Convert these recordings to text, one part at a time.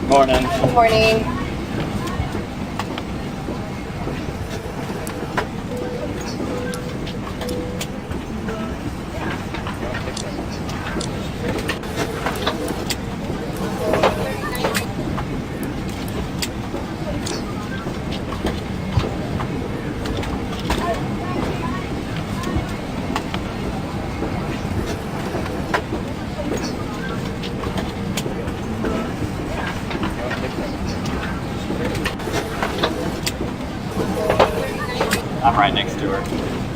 Morning. Good morning. I'm right next to her.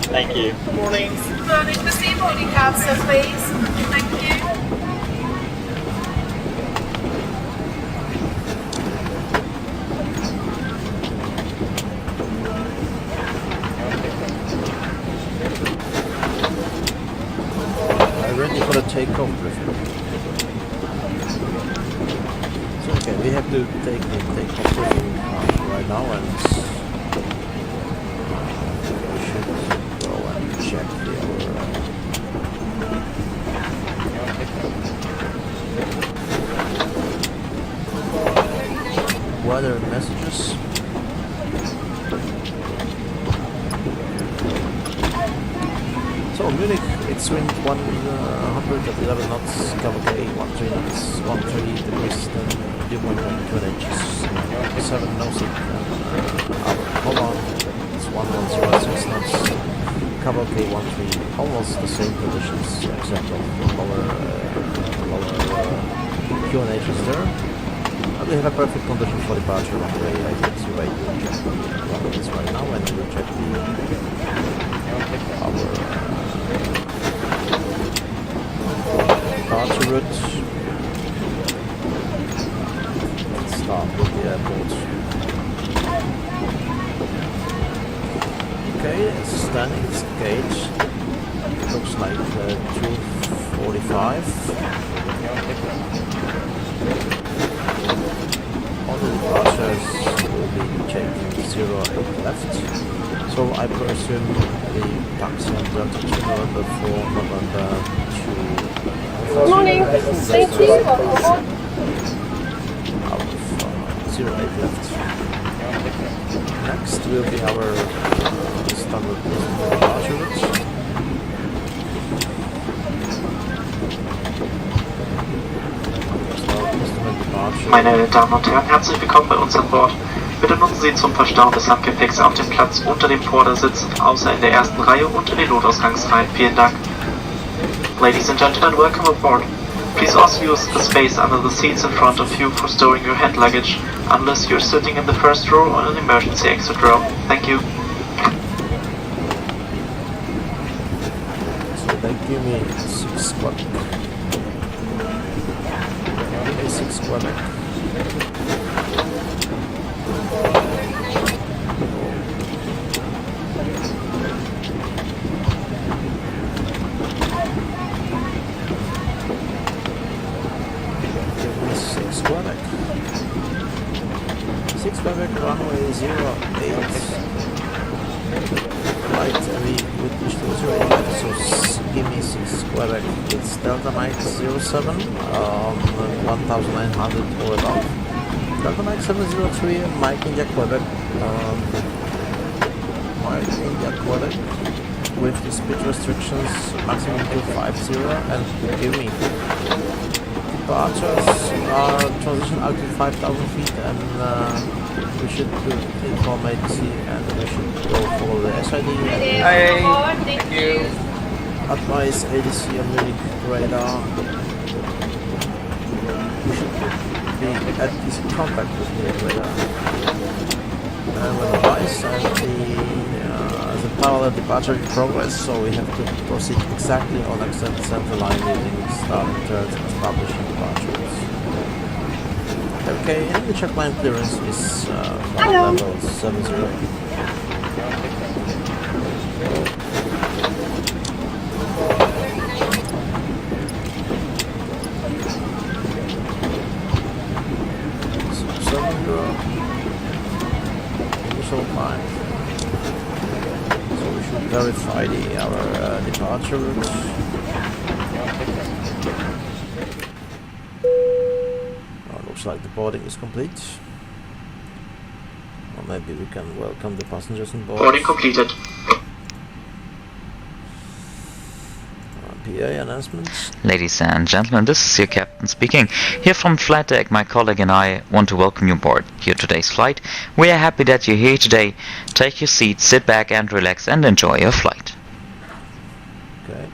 Thank you. Good morning. Good morning. Receive boarding cards, sir, please. Thank you. I'm ready for the takeoff briefing. So okay, we have to take the takeoff briefing right now, and we should go and check the weather messages. So Munich, it's wind 111 knots, cover K, 13 knots, 13 degrees, then dew point 22 inches, 7 nosing, Holland, it's 1106 knots, cover K, 13, almost the same conditions, except of lower QNHs there. We have a perfect condition for departure runway. I think it's right to check the runways right now, and we will check our departure route. Let's start with the airport. Okay, it's standing, it's gauge. Looks like 2:45. All the departures will be checking 08 left. So I presume the taxi on Delta 2 November 4 November 2. Good morning. Thank you. Out of 08 left. Next will be our standard departure route. Meine Damen und Herren, herzlich willkommen bei uns an Bord. Bitte nutzen Sie zum Verstauen des Handgepäcks auf dem Platz unter dem Vordersitz, außer in der ersten Reihe und in den Notausgangsreihen. Vielen Dank. Ladies and gentlemen, welcome aboard. Please also use the space under the seats in front of you for storing your hand luggage, unless you're sitting in the first row or an emergency exit row. Thank you. So they give me 6 squad. Give me 6 Quebec. Give me 6 Quebec. 6 Quebec, runway 08. Right, we would wish to 08 left, so give me 6 Quebec. It's Delta Mike 07, 1900 or above. Delta Mike 703, Mike India Quebec, Mike India Quebec, with the speed restrictions maximum 250, and give me. Departures are transition altitude 5,000 feet, and we should do information, and we should go follow the SID. Thank you. Advise ADC on Munich radar. We should be at this contact with Munich radar. And when advice, and the parallel departure in progress, so we have to proceed exactly on extended center line using starting turns and establishing departures. Okay, and the checkline clearance is level 70. Initial time. So we should verify our departure route. Looks like the boarding is complete. Or maybe we can welcome the passengers on board. Boarding completed. PA announcements. Ladies and gentlemen, this is your captain speaking. Here from Flight Deck, my colleague and I want to welcome you aboard here today's flight. We are happy that you're here today. Take your seat, sit back and relax and enjoy your flight. Okay.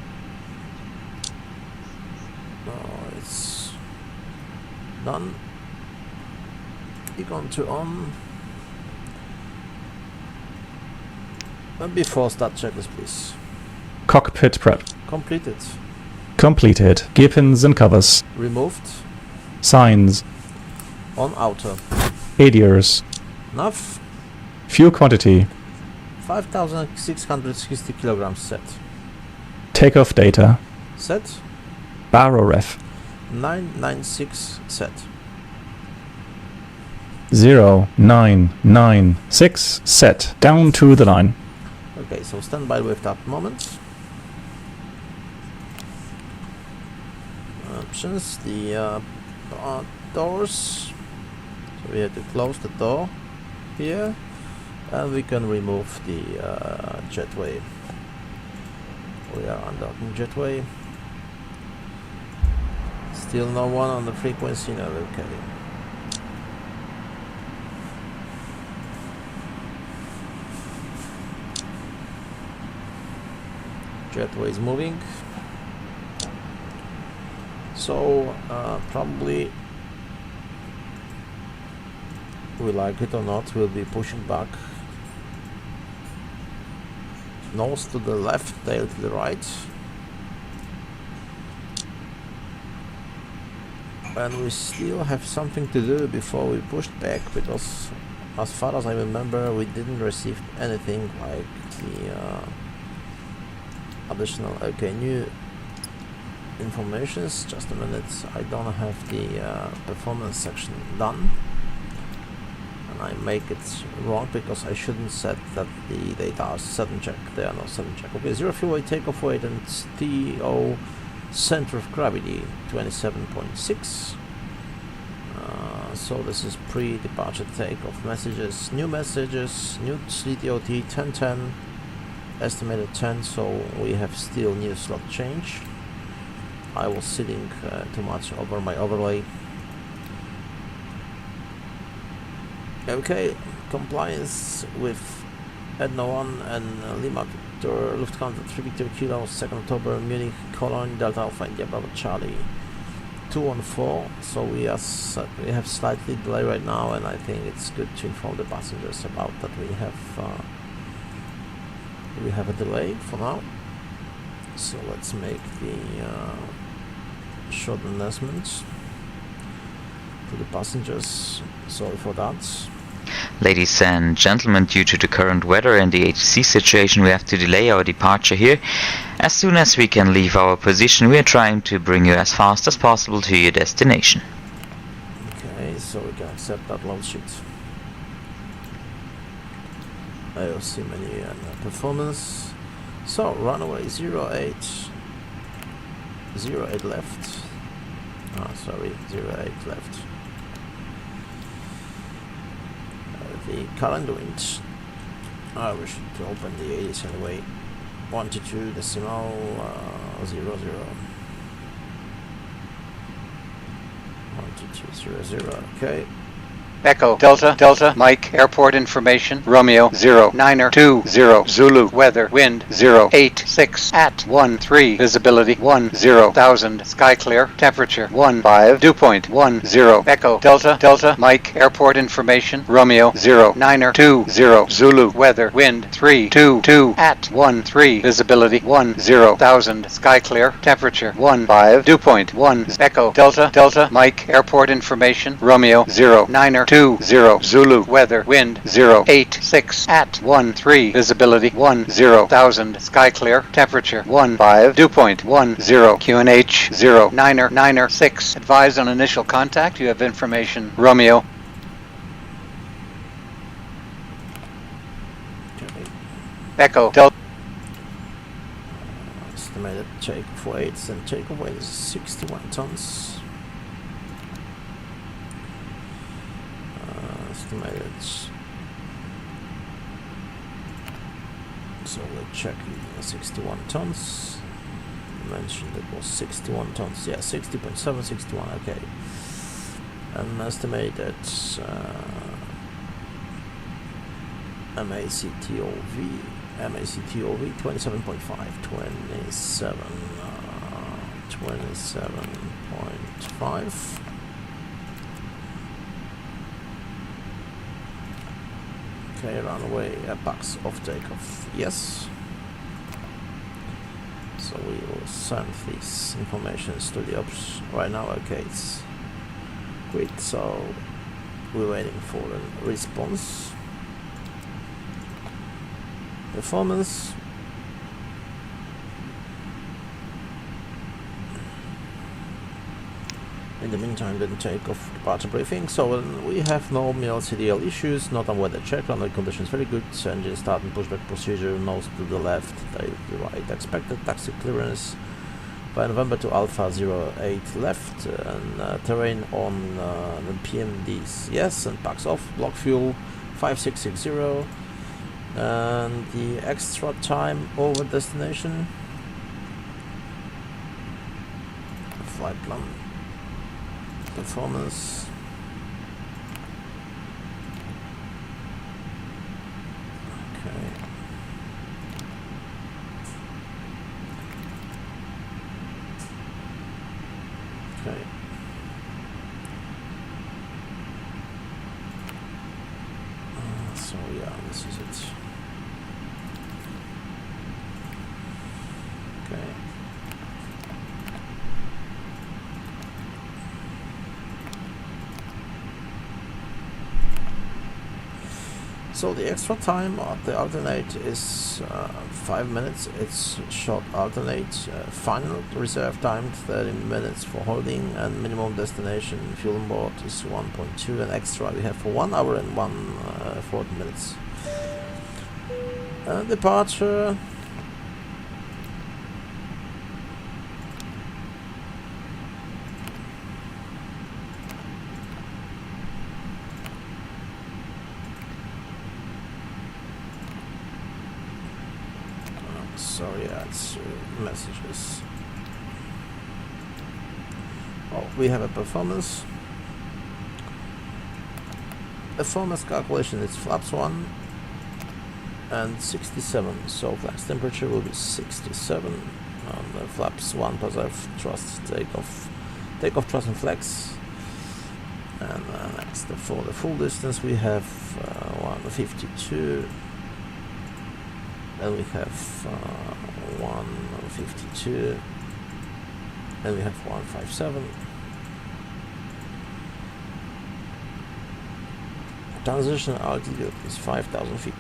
It's done. Econ to on. And before start checklist, please. Cockpit prep. Completed. Completed. Gear pins and covers. Removed. Signs. On outer. ADIRS. Enough. Fuel quantity. 5,660 kilograms set. Takeoff data. Set. Baro ref. 996 set. 0996 set. Down to the line. Okay, so stand by with that moment. Options, the doors. So we have to close the door here, and we can remove the jetway. We are undocking jetway. Still no one on the frequency, no, okay. Jetway is moving. So probably, we like it or not, we'll be pushing back. Nose to the left, tail to the right. And we still have something to do before we push back, because as far as I remember, we didn't receive anything like the additional, okay, new informations. Just a minute, I don't have the performance section done, and I make it wrong because I shouldn't set that the data are sudden check. They are not sudden check. Okay, zero fuel weight, takeoff weight, and TO center of gravity 27.6. So this is pre-departure takeoff messages, new CTOT 1010, estimated 10. So we have still new slot change. I was sitting too much over my overlay. Okay, compliance with EDDM 1 and Lima Victor Lufthansa 3 Victor Kilo 2nd October Munich Cologne Delta Alpha India Bravo Charlie 214. So we have slightly delay right now, and I think it's good to inform the passengers about that we have a delay for now. So let's make the short announcement to the passengers. Sorry for that. Ladies and gentlemen, due to the current weather and the ATC situation, we have to delay our departure here. As soon as we can leave our position, we are trying to bring you as fast as possible to your destination. Okay, so we can accept that load sheet. IOC menu and performance. So runway 08 left. Sorry, 08 left. The calendar wind. We should open the 80s anyway. 122 decimal 00. 1200. Okay. Echo Delta Delta Mike Airport information Romeo 0920 Zulu weather wind 086 at 13 visibility 10,000 sky clear temperature 15 dew point 10 Echo Delta Delta Mike Airport information Romeo 0920 Zulu weather wind 322 at 13 visibility 10,000 sky clear temperature 15 dew point 1 Echo Delta Delta Mike Airport information Romeo 0920 Zulu weather wind 086 at 13 visibility 10,000 sky clear temperature 15 dew point 10 QNH 0996 advise on initial contact. You have information Romeo. Echo Delta. Estimated takeoff weights, and takeoff weight is 61 tons. estimated. So let's check 61 tons. Mentioned it was 61 tons. Yeah, 60.7, 61. Okay. And estimated MACTOV 27.5, 27.5. Okay, runway box of takeoff. Yes. So we will send these informations to the ops right now. Okay, it's great. So we're waiting for a response. Performance. In the meantime, then takeoff departure briefing. So we have no CDL issues, not on weather check, runway conditions very good, engine start and pushback procedure, nose to the left, tail to the right, expected taxi clearance by November to Alpha 08 left, and terrain on the PMDs, yes, and packs off, block fuel 5660, and the extra time over destination, flight plan. Performance. Okay. Okay. So yeah, this is it. Okay. So the extra time at the alternate is 5 minutes. It's short alternate. Final reserve time 30 minutes for holding, and minimum destination fuel on board is 1.2, and extra we have for 1 hour and 40 minutes. Departure. Sorry, it's messages. Oh, we have a performance. Performance calculation is flaps 1 and 67. So flaps temperature will be 67. Flaps 1 positive thrust takeoff thrust and flex. And next for the full distance we have 152. And we have 152, and we have 157. Transition altitude is 5,000 feet.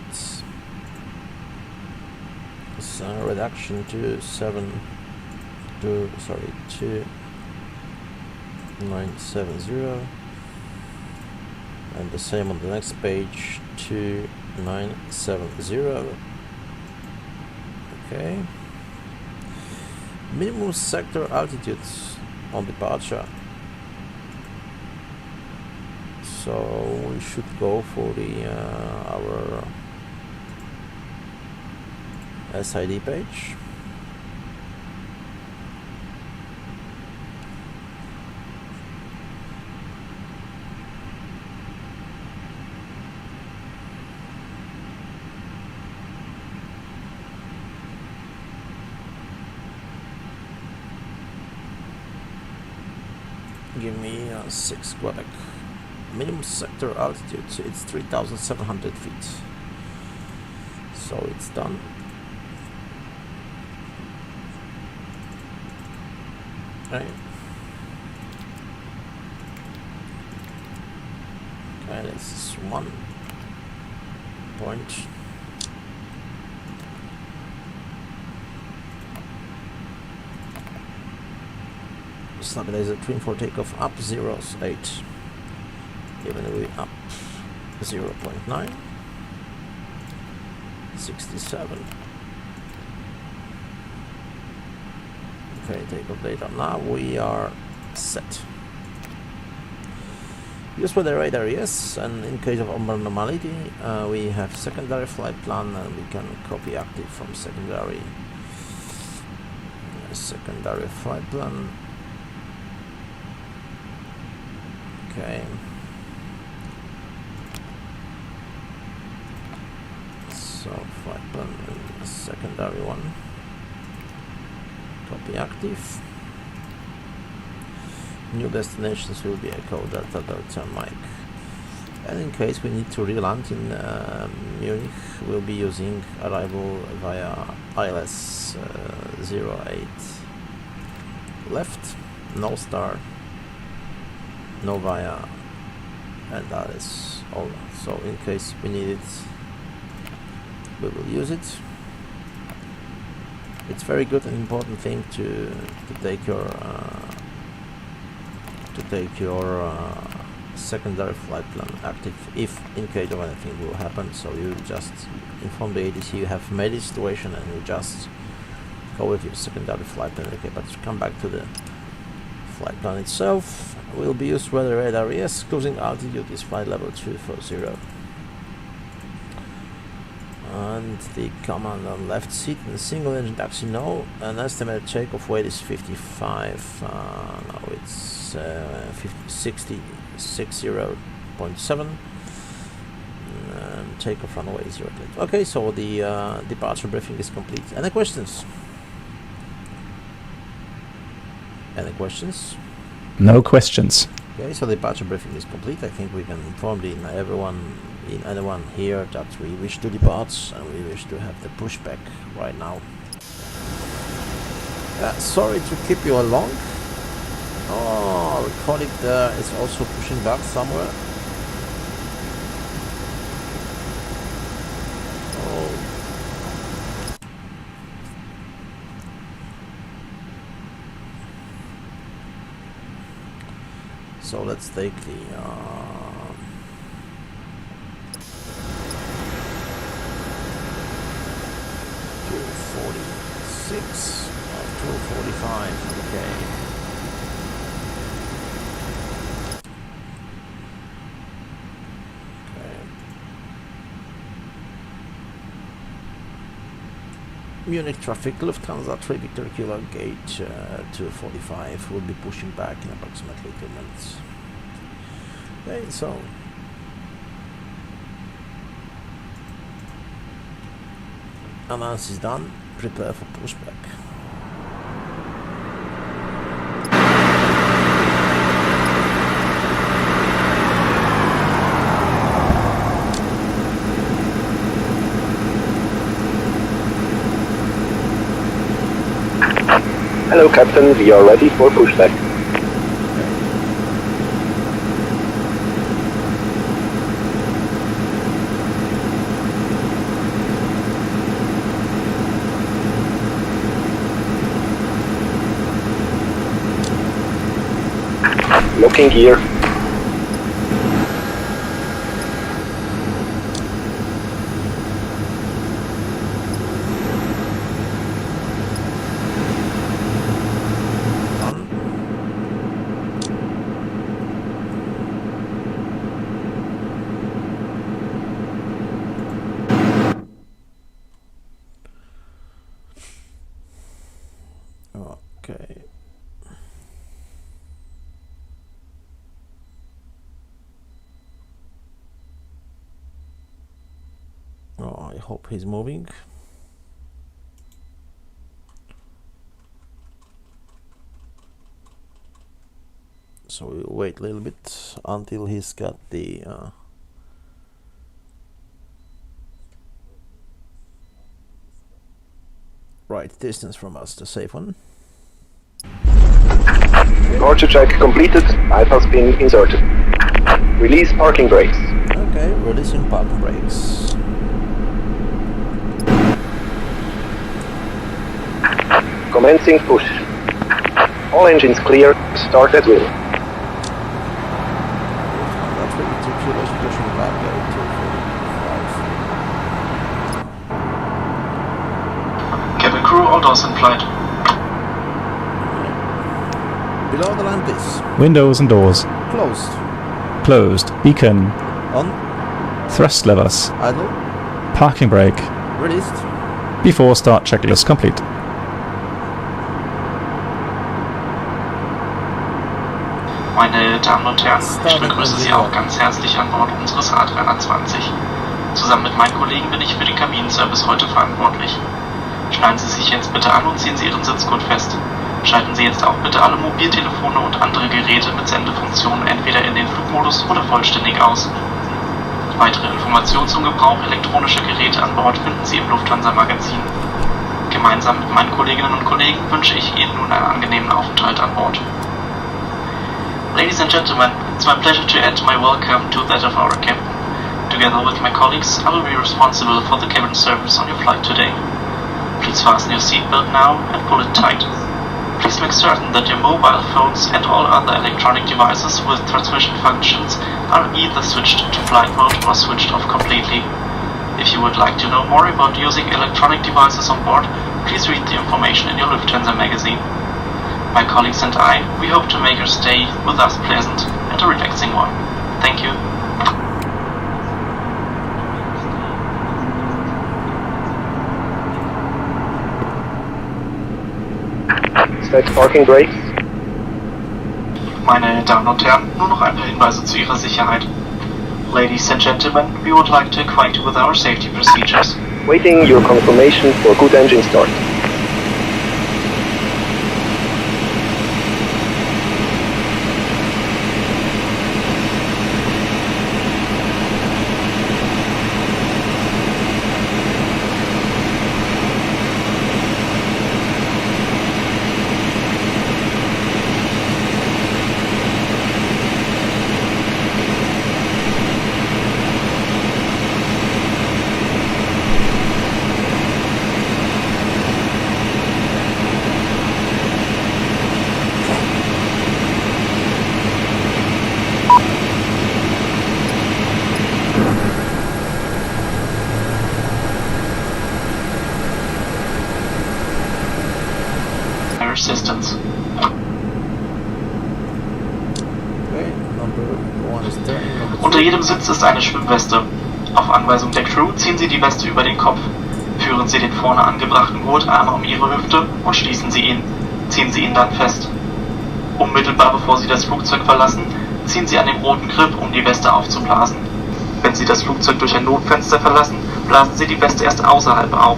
It's a reduction to 2970, and the same on the next page, 2970. Okay. Minimum sector altitudes on departure. So we should go for the our SID page. Give me 6 Quebec. Minimum sector altitude, it's 3,700 feet. So it's done. Okay. Okay, this is 1 point. Stabilizer trim for takeoff up 0.8. Even we up 0.9. 67. Okay, takeoff data. Now we are set. Use weather radar, yes, and in case of abnormality, we have secondary flight plan and we can copy active from secondary flight plan. Okay. So flight plan and secondary one. Copy active. New destinations will be Echo Delta Delta Mike. And in case we need to reland in Munich, we'll be using arrival via ILS 08 left, no star, no via, and that is all. So in case we need it, we will use it. It's very good and important thing to take your secondary flight plan active if in case of anything will happen. So you just inform the ADC you have made a situation and you just go with your secondary flight plan. Okay, but to come back to the flight plan itself, will be used weather radar, yes, cruising altitude is flight level 240. And the command on left seat in single engine taxi, no. An estimated takeoff weight is 55. No, it's 60.7. And takeoff runway 08. Okay, so the departure briefing is complete. Any questions? Any questions? No questions. Okay, so the departure briefing is complete. I think we can inform anyone here that we wish to depart and we wish to have the pushback right now. Sorry to keep you along. Oh, our colleague there is also pushing back somewhere. Oh. So let's take the 246 or 245, okay. Munich traffic, Lufthansa 3 Victor Kilo gate 245 will be pushing back in approximately 2 minutes. Okay, so analysis done, prepare for pushback. Hello Captain, we are ready for pushback. Locking gear. Okay. Oh, I hope he's moving. So we'll wait a little bit until he's got the right distance from us, the safe one. Departure check completed. Pipe has been inserted. Release parking brakes. Okay, releasing parking brakes. Commencing push. All engines clear. Start at will. That's what we took pushing back there to 45. Cabin crew, all doors in flight. Below the line, please. Windows and doors. Closed. Closed. Beacon. On. Thrust levers. Idle. Parking brake. Released. Before start checklist complete. Meine Damen und Herren, ich begrüße Sie auch ganz herzlich an Bord unseres A320. Zusammen mit meinen Kollegen bin ich für den Kabinenservice heute verantwortlich. Schneiden Sie sich jetzt bitte an und ziehen Sie Ihren Sitzgurt fest. Schalten Sie jetzt auch bitte alle Mobiltelefone und andere Geräte mit Sendefunktionen entweder in den Flugmodus oder vollständig aus. Weitere Informationen zum Gebrauch elektronischer Geräte an Bord finden Sie im Lufthansa-Magazin. Gemeinsam mit meinen Kolleginnen und Kollegen wünsche ich Ihnen nun einen angenehmen Aufenthalt an Bord. Ladies and gentlemen, it's my pleasure to add my welcome to that of our captain. Together with my colleagues, I will be responsible for the cabin service on your flight today. Please fasten your seatbelt now and pull it tight. Please make certain that your mobile phones and all other electronic devices with transmission functions are either switched to flight mode or switched off completely. If you would like to know more about using electronic devices on board, please read the information in your Lufthansa magazine. My colleagues and I, we hope to make your stay with us pleasant and a relaxing one. Thank you. Set parking brakes. Meine Damen und Herren, nur noch ein paar Hinweise zu Ihrer Sicherheit. Ladies and gentlemen, we would like to acquaint you with our safety procedures. Waiting your confirmation for good engine start. Assistance. Okay, number 1 is there. Number 2. Unter jedem Sitz ist eine Schwimmweste. Auf Anweisung der Crew ziehen Sie die Weste über den Kopf. Führen Sie den vorne angebrachten Gurtarm um Ihre Hüfte und schließen Sie ihn. Ziehen Sie ihn dann fest. Unmittelbar bevor Sie das Flugzeug verlassen, ziehen Sie an dem roten Grip, um die Weste aufzublasen. Wenn Sie das Flugzeug durch ein Notfenster verlassen, blasen Sie die Weste erst außerhalb auf.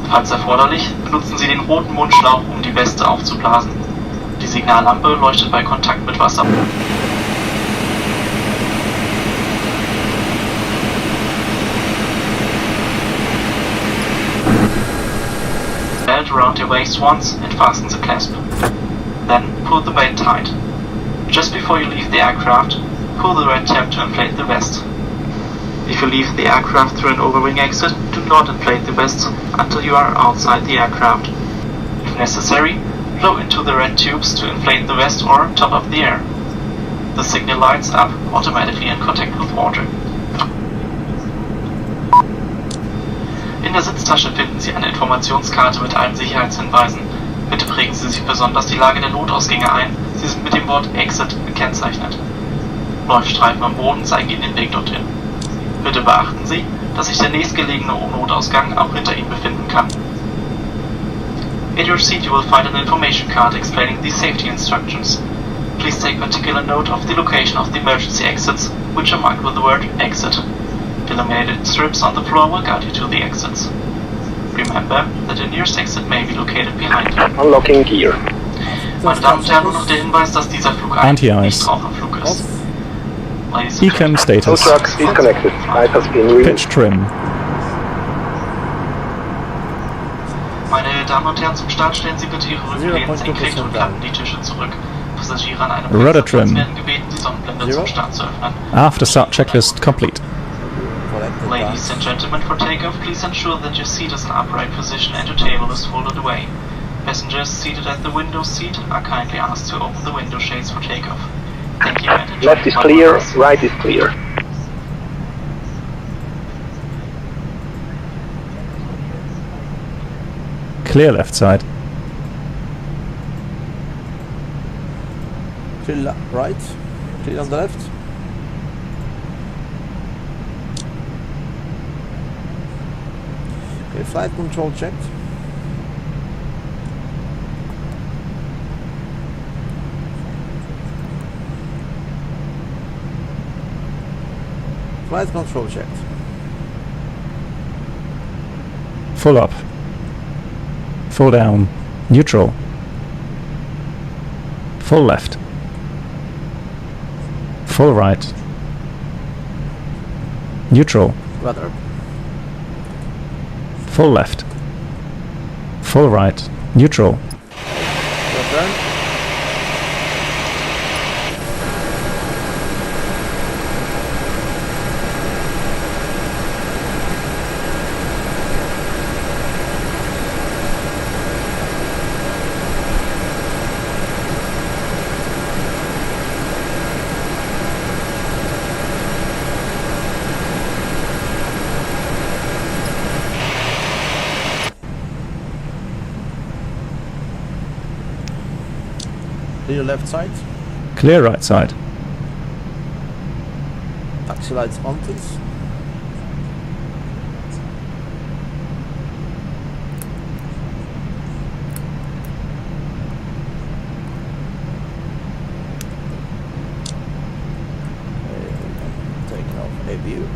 Falls erforderlich, benutzen Sie den roten Mundschlauch, um die Weste aufzublasen. Die Signallampe leuchtet bei Kontakt mit Wasser. Belt around your waist once and fasten the clasp. Then pull the belt tight. Just before you leave the aircraft, pull the red tab to inflate the vest. If you leave the aircraft through an overwing exit, do not inflate the vest until you are outside the aircraft. If necessary, blow into the red tubes to inflate the vest or top up the air. The signal lights up automatically in contact with water. In der Sitztasche finden Sie eine Informationskarte mit allen Sicherheitshinweisen. Bitte prägen Sie sich besonders die Lage der Notausgänge ein. Sie sind mit dem Wort Exit gekennzeichnet. Leuchtstreifen am Boden zeigen Ihnen den Weg dorthin. Bitte beachten Sie, dass sich der nächstgelegene Notausgang auch hinter Ihnen befinden kann. In your seat you will find an information card explaining the safety instructions. Please take particular note of the location of the emergency exits, which are marked with the word exit. Illuminated strips on the floor will guide you to the exits. Remember that the nearest exit may be located behind you. Unlocking gear. Meine Damen und Herren, nur noch der Hinweis, dass dieser Flug ein Nichtraucherflug ist. Beacon Tow status. trucks disconnected. Light has been Pitch trim. Meine Damen und Herren, zum Start stellen Sie bitte Ihre Rückenlehnen senkrecht und klappen die Tische zurück. Passagiere an einem Rudder Platz trim. werden gebeten, die Sonnenblende zum Start zu öffnen. After start checklist complete. Ladies and gentlemen, for takeoff, please ensure that your seat is in upright position and your table is folded away. Passengers seated at the window seat are kindly asked to open the window shades for takeoff. Thank you and enjoy. Left is clear, right is clear. Clear left side. Clear right. Clear on the left. Okay, flight control checked. Flight control checked. Full up. Full down. Neutral. Full left. Full right. Neutral. Rudder. Full left. Full right. Neutral. Return. Clear left side. Clear right side. Taxi lights on, please. Taking off a view.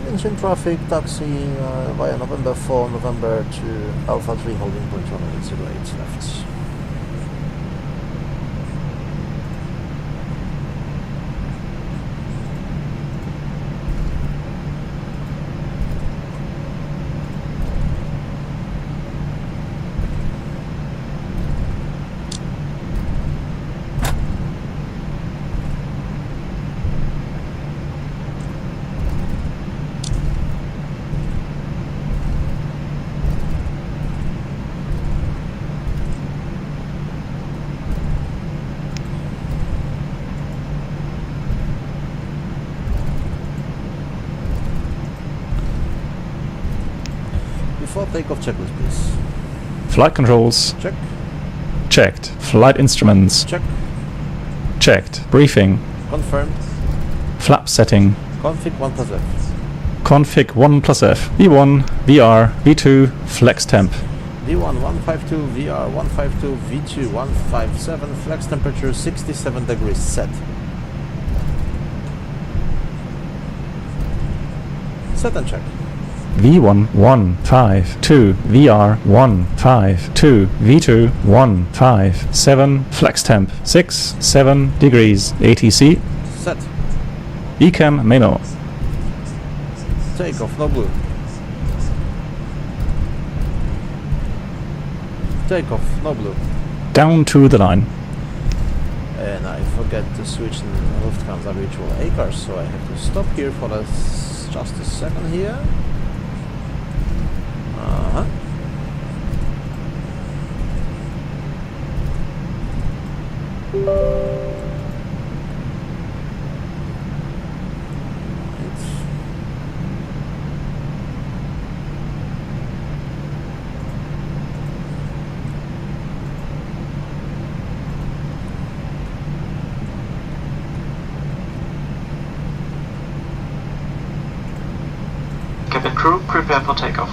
Engine traffic, taxi via November 4, November to Alpha 3 holding point 108 left. Before takeoff, checklist, please. Flight controls. Check. Checked. Flight instruments. Check. Checked. Briefing. Confirmed. Flap setting. Config 1 plus F. Config 1 plus F. V1, VR, V2, flex temp. V1 152, VR 152, V2 157, flex temperature 67 degrees set. Set and check. V1 152, VR 152, V2 157, flex temp 67 degrees ATC. Set. Ecam Memo. Takeoff, no blue. Takeoff, no blue. Down to the line. And I forget to switch in Lufthansa virtual ACARS, so I have to stop here for just a second here. Uh-huh. Cabin crew, prepare for takeoff.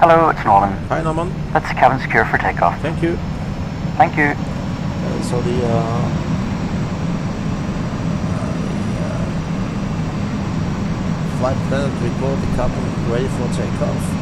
Hello, it's Nolan. Hi, Norman. That's cabin secure for takeoff. Thank you. Thank you. So the flight attendant report the cabin ready for takeoff.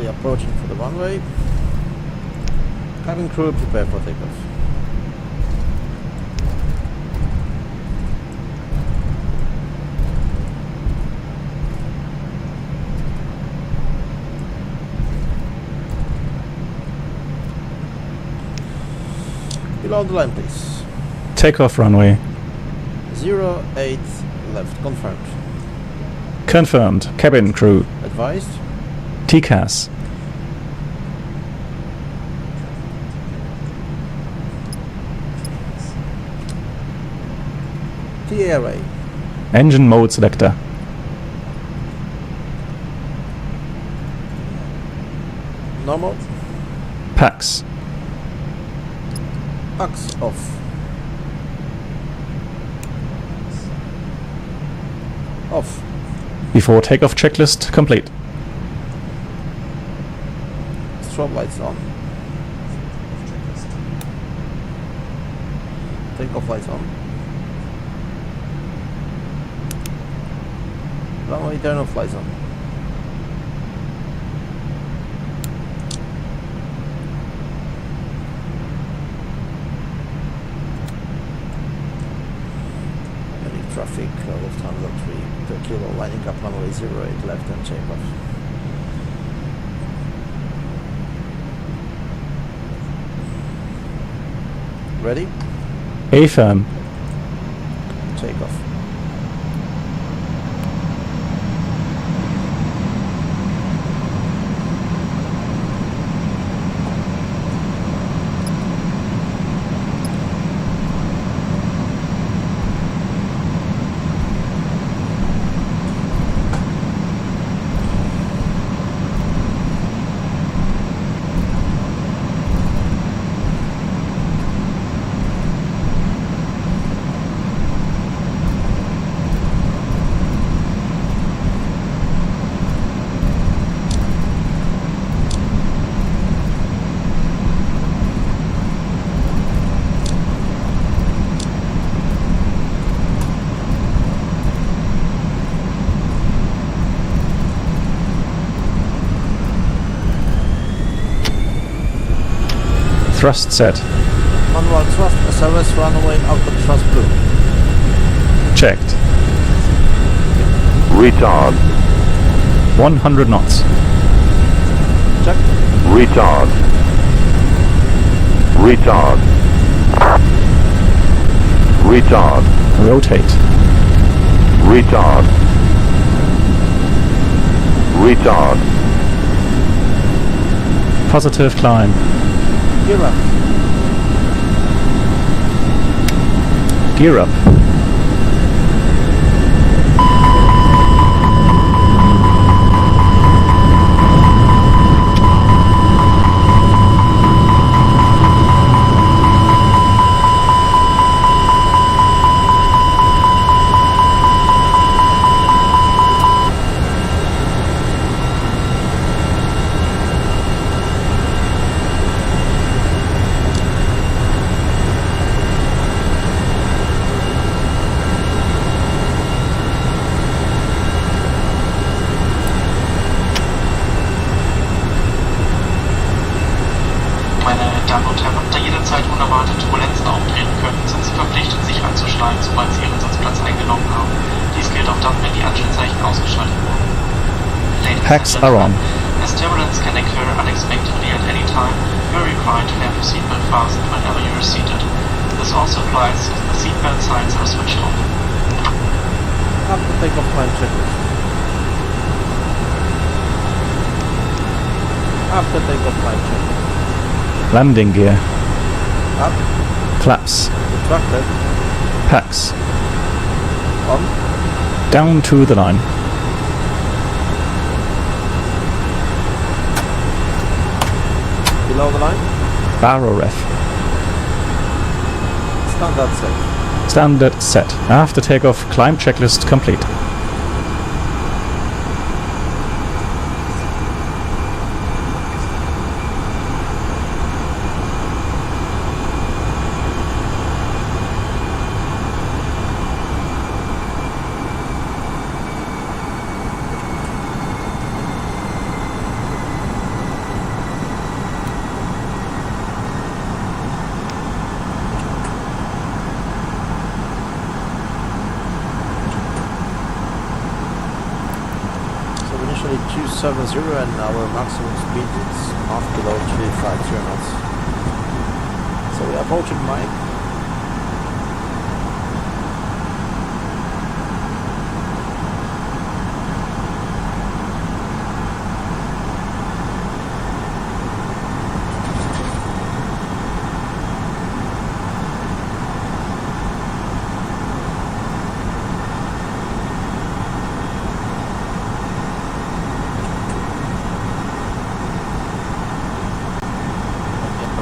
Approaching for the runway. Cabin crew prepare for takeoff. Below the line, please. Takeoff runway. 08 left, confirmed. Confirmed. Cabin crew. Advised. TCAS. TARA. Engine mode selector. Normal. PAX. PAX off. Off. Before takeoff checklist complete. Strobe lights on. Takeoff lights on. Runway turn off lights on. traffic, Lufthansa 3 per kilo, lining up runway 08 left and takeoff. Ready? A firm. Takeoff. Thrust set. Manual thrust, SRS runway out of thrust blue. Checked. Retard. 100 knots. Check. Retard. Retard. Retard. Rotate. Retard. Retard. Positive climb. Gear up. Gear up. Meine Damen und Herren, da jederzeit unerwartete Turbulenzen auftreten können, sind Sie verpflichtet, sich anzuschneiden, sobald Sie Ihren Sitzplatz eingenommen haben. Dies gilt auch dann, wenn die Anschnallzeichen ausgeschaltet wurden. Ladies Packs and are on. gentlemen, as turbulence can occur unexpectedly at any time, you are required to have your seatbelt fastened whenever you are seated. This also applies if the seatbelt signs are switched off. After takeoff climb checklist. After takeoff climb checklist. Landing gear. Up. Flaps. Retracted. Packs. On. Down to the line. Below the line. Barrow ref. Standard set. Standard set. After takeoff, climb checklist complete. Initially 270 and our maximum speed is half below 350 knots. So we are approaching Mike.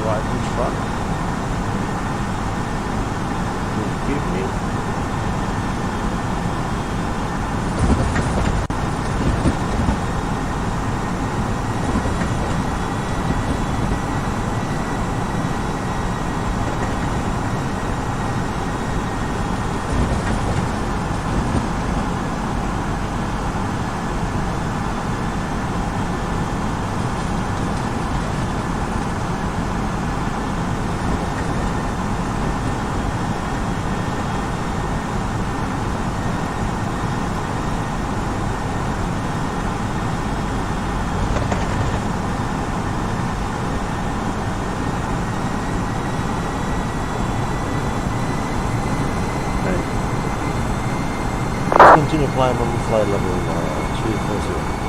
Right in front. continue climb on flight level 340.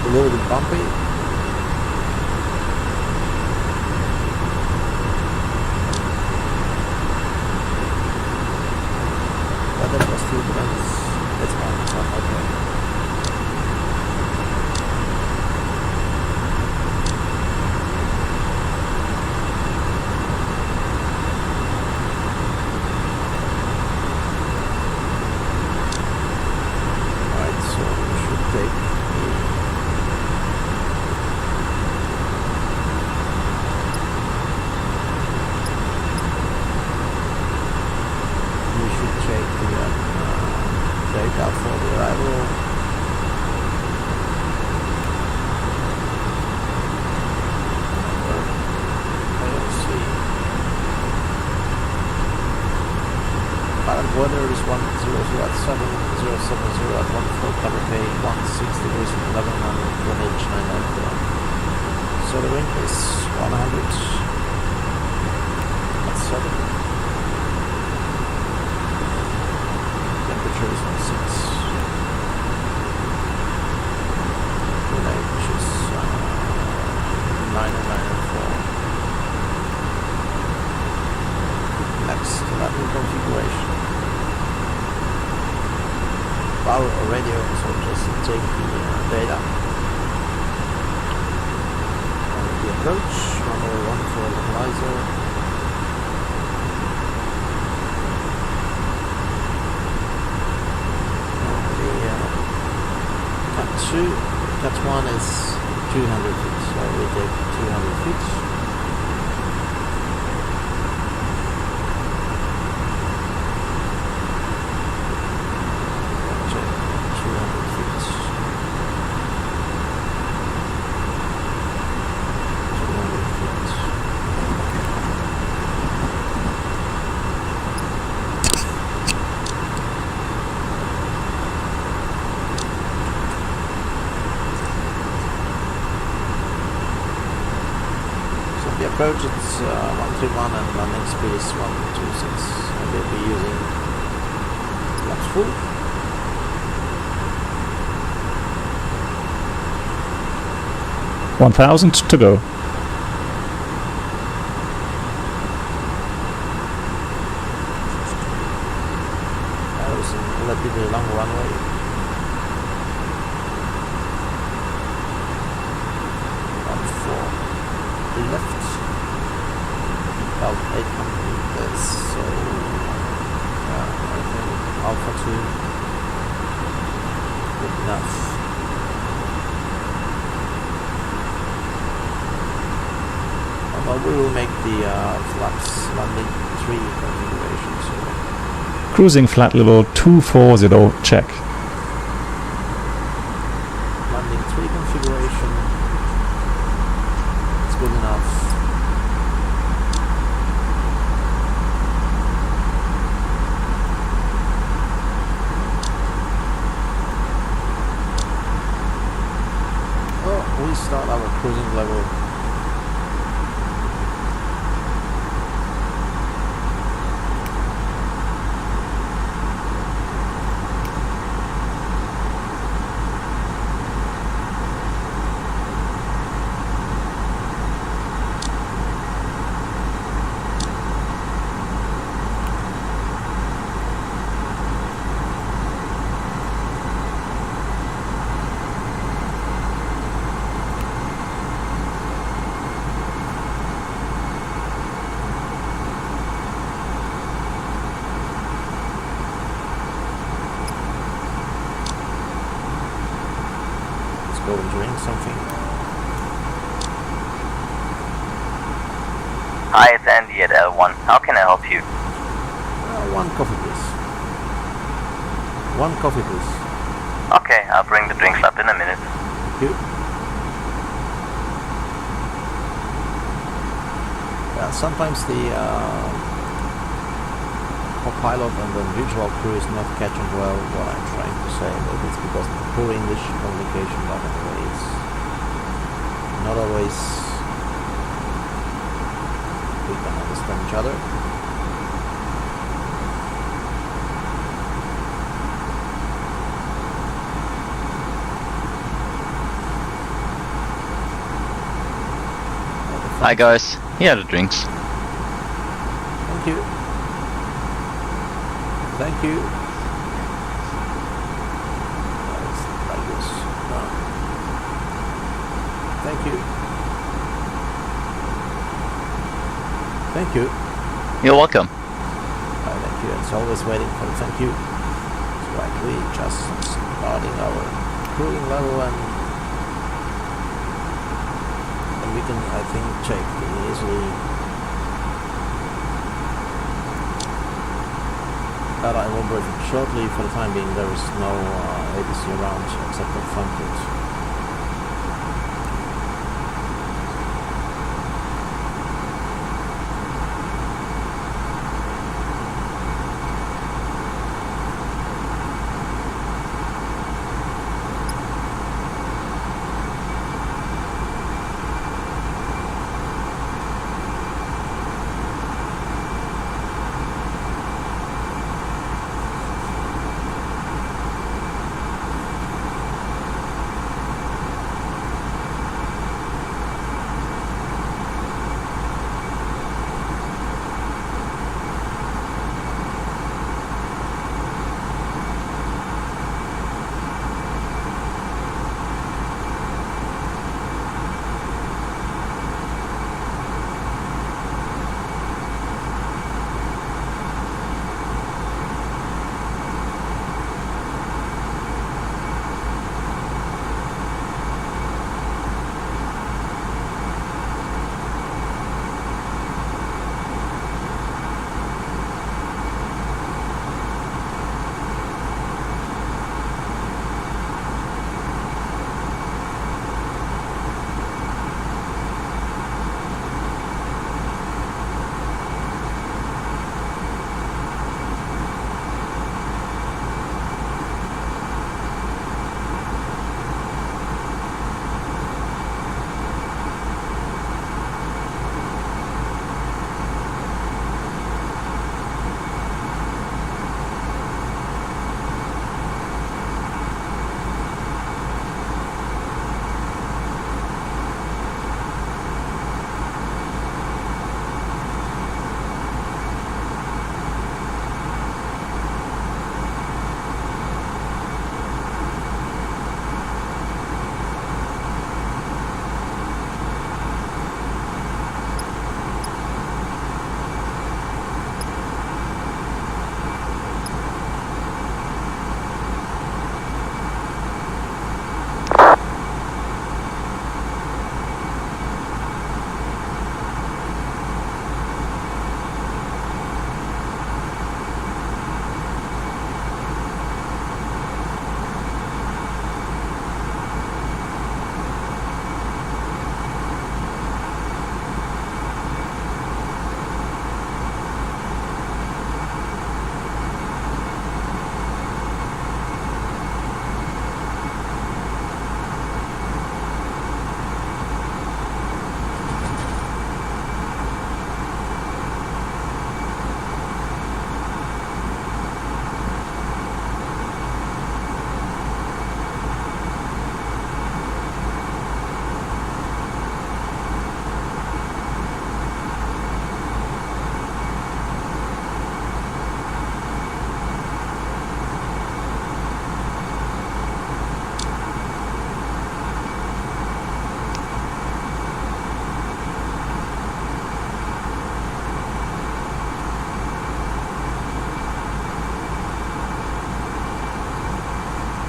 A little bit bumpy. Weather was turbulence. It's fine. It's not okay. Pilot weather is 100 at 7070 at 14 cover K, 16 degrees 11 and 1H 994. So the wind is 100 at 7. Temperature is 16. Which is 9 and 904. Next, level configuration. Power or radio, so just take the data. The approach, number 1 for localizer. Cat 1 is 200 feet, so we take 200 feet. Approach it's 131 and landing speed is 126. I will be using flaps full. $1,000 to go. That was a relatively long runway. Left about 800 meters, so I think Alpha 2 good enough. Well, we will make the flaps landing 3 configuration. So Cruising flat level 240, check. Landing 3 configuration. Good enough. Oh, we start our cruising level. Go and drink something. Hi, it's Andy at L1. How can I help you? One coffee, please. One coffee, please. Okay, I'll bring the drinks up in a minute. Thank you. Yeah, sometimes the co-pilot and the visual crew is not catching well what I'm trying to say. Maybe it's because of the poor English communication, but anyway, it's not always we can understand each other. Hi guys, here are the drinks. Thank you. Thank you. It's like this. No. Thank you. Thank you. You're welcome. Thank you. It's always waiting for the thank you. So like we just starting our cruising level and we can, I think, check easily. But I will brief it shortly. For the time being, there is no ADC around except for Frankfurt.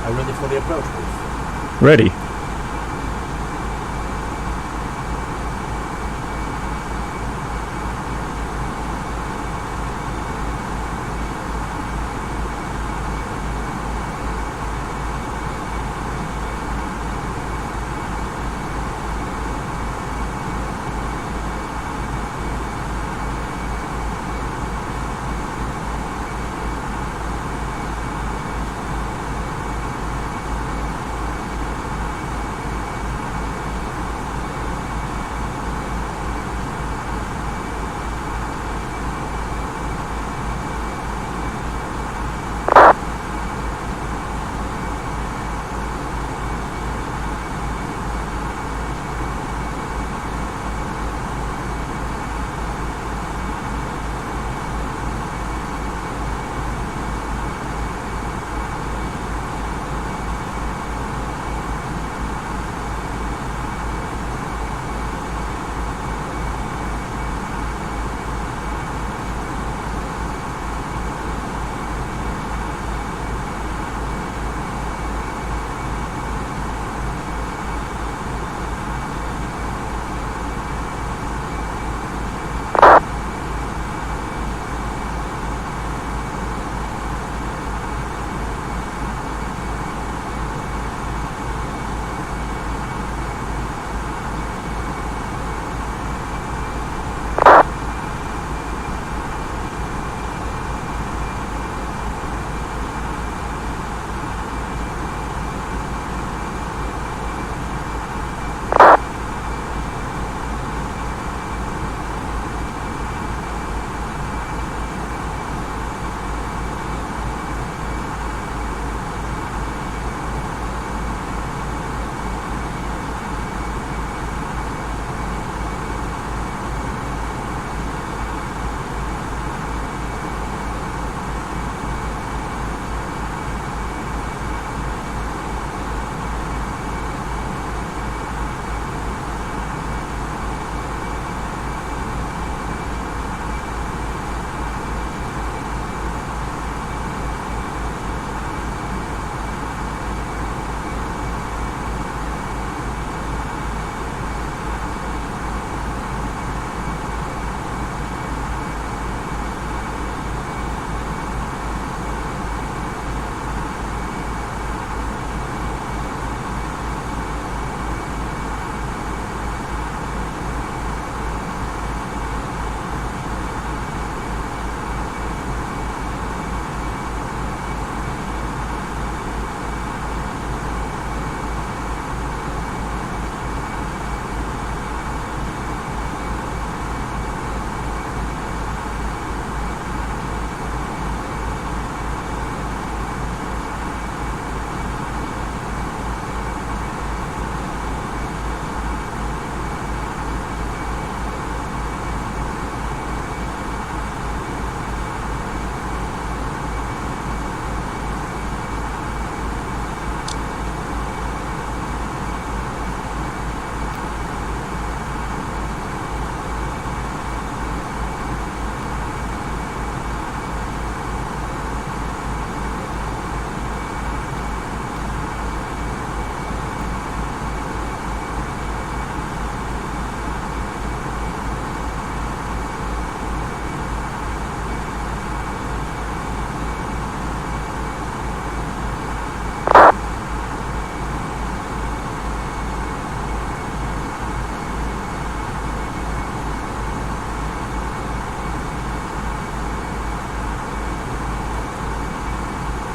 Are you ready for the approach, please? Ready.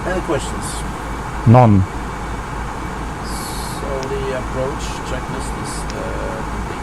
Any questions? None. So the approach checklist is complete.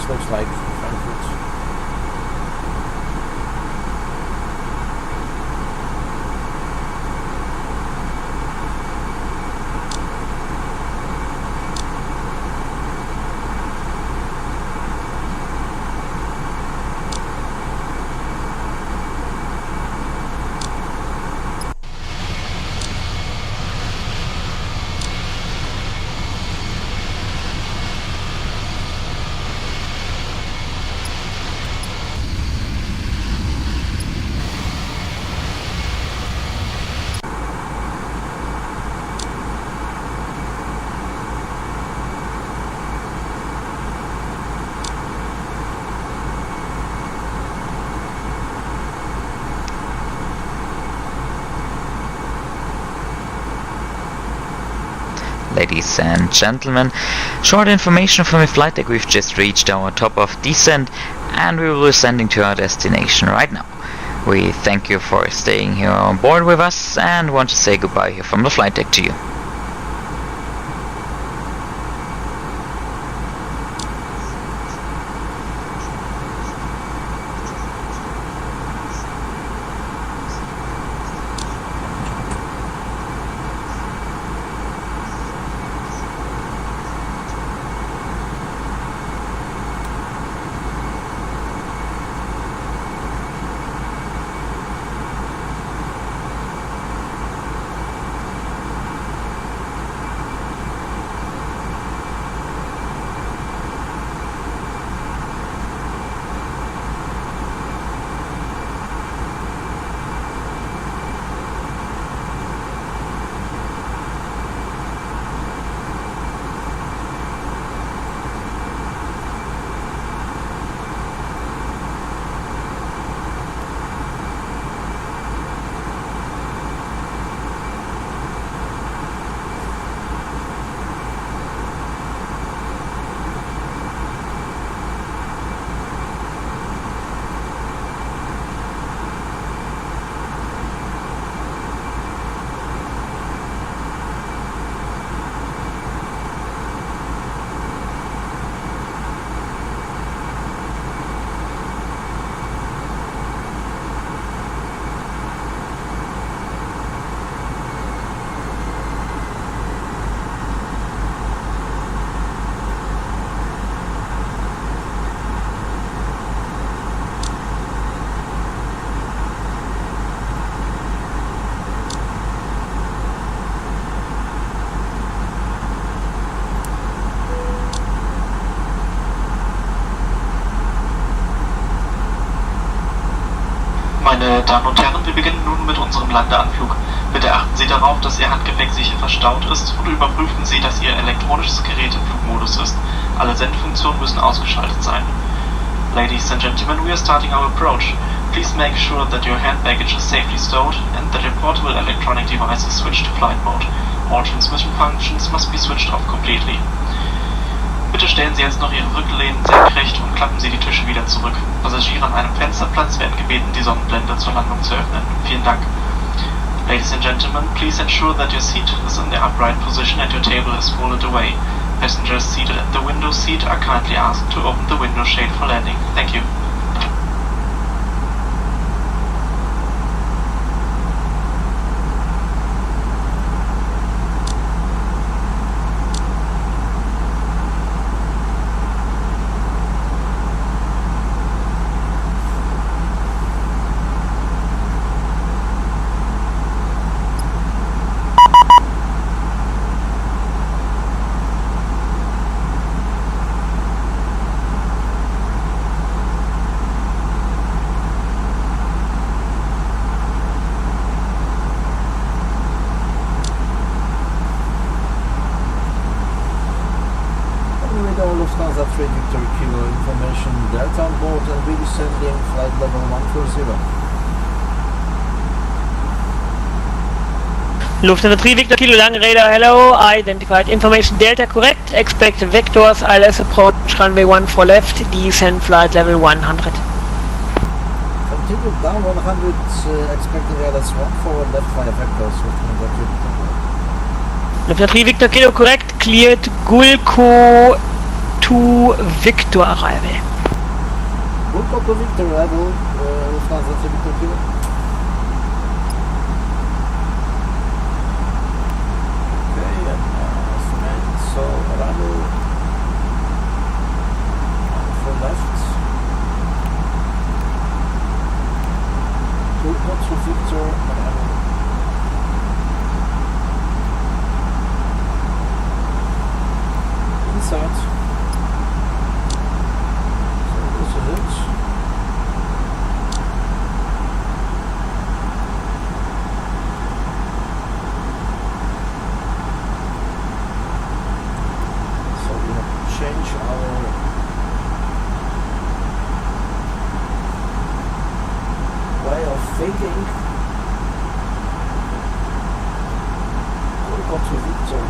this looks like Frankfurt. Ladies and gentlemen, short information from the flight deck. We've just reached our top of descent and we will be ascending to our destination right now. We thank you for staying here on board with us and want to say goodbye here from the flight deck to you. Meine Damen und Herren, wir beginnen nun mit unserem Landeanflug. Bitte achten Sie darauf, dass Ihr Handgepäck sicher verstaut ist und überprüfen Sie, dass Ihr elektronisches Gerät im Flugmodus ist. Alle Sendefunktionen müssen ausgeschaltet sein. Ladies and gentlemen, we are starting our approach. Please make sure that your hand baggage is safely stowed and that your portable electronic device is switched to flight mode. All transmission functions must be switched off completely. Bitte stellen Sie jetzt noch Ihre Rücklehnen senkrecht und klappen Sie die Tische wieder zurück. Passagiere an einem Fensterplatz werden gebeten, die Sonnenblende zur Landung zu öffnen. Vielen Dank. Ladies and gentlemen, please ensure that your seat is in the upright position and your table is folded away. Passengers seated at the window seat are kindly asked to open the window shade for landing. Thank you. Lufthansa 3 Victory Kilo information Delta on board and we descending flight level 140. Lufthansa 3 Victor Kilo Lang radar, hello, identified information Delta correct, expect vectors, ILS approach runway 14 left, descend flight level 100. Continue down 100, expecting ILS 14 left via vectors. Lufthansa 3 Victor Kilo correct, cleared Gulco to Victor arrival. Vulcan to Victor level, Lufthansa 3 Victor Kilo. Okay, and cement, so arrival for left. Vulcan to Victor, arrival. Inside. So this is it. So we have to change our way of thinking. We'll go to Victor.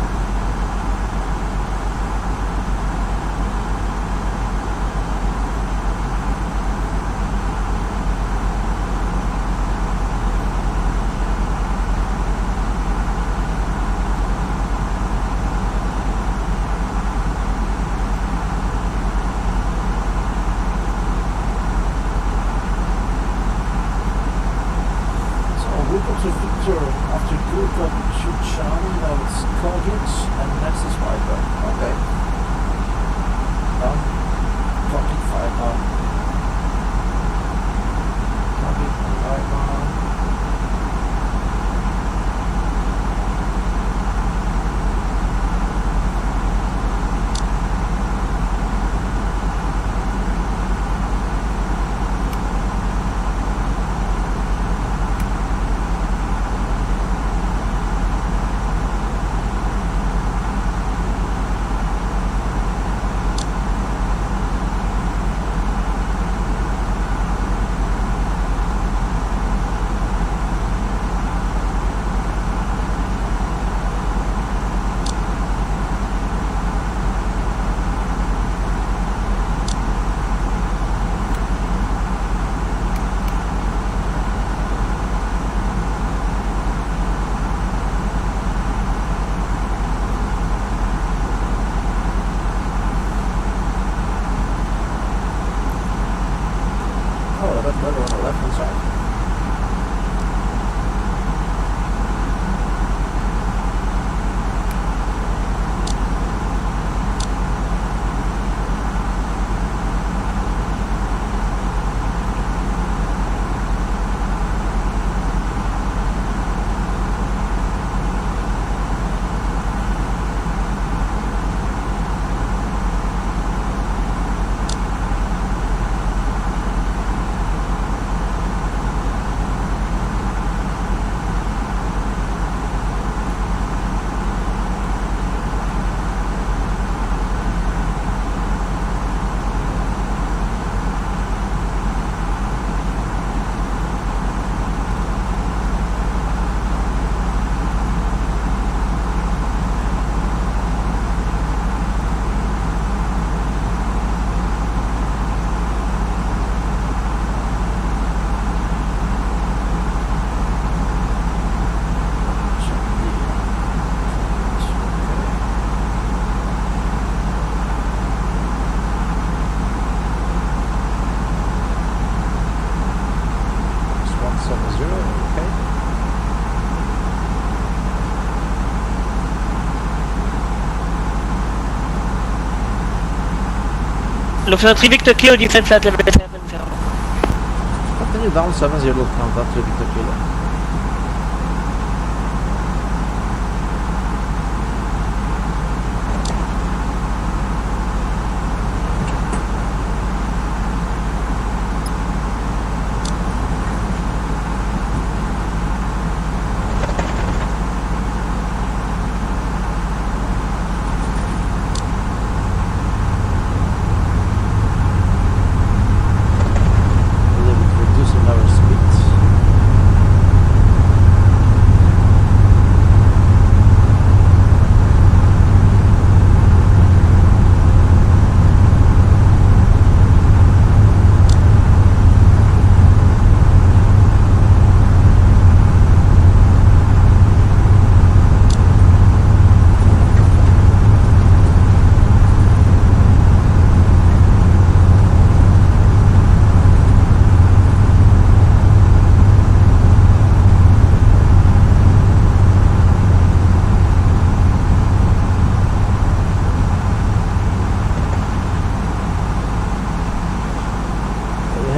Victor after Gurkha Chuchani, now it's Kogit, and next is Viper. Okay. Done. Kogit, Viper. Kogit, Viper. Better on the left hand side. Lufthansa 3 Victor Kilo, descent flight level 70. Continue down 70 Lufthansa 3 Victor Kilo.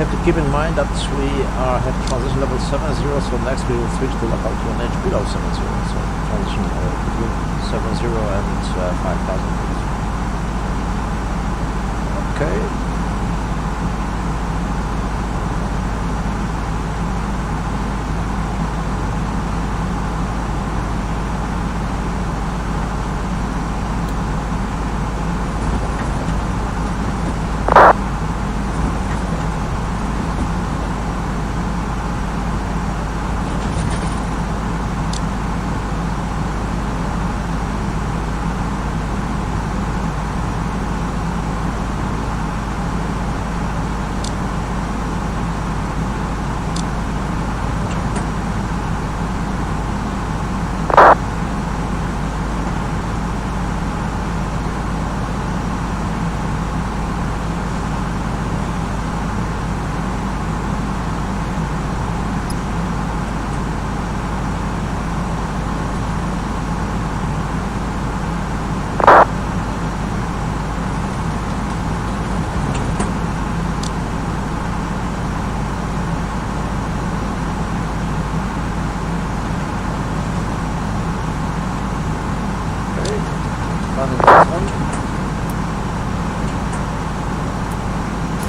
have to keep in mind that we have transition level 70, so next we will switch to local 2 below 70, so transition between 70 and 5000 feet. Okay.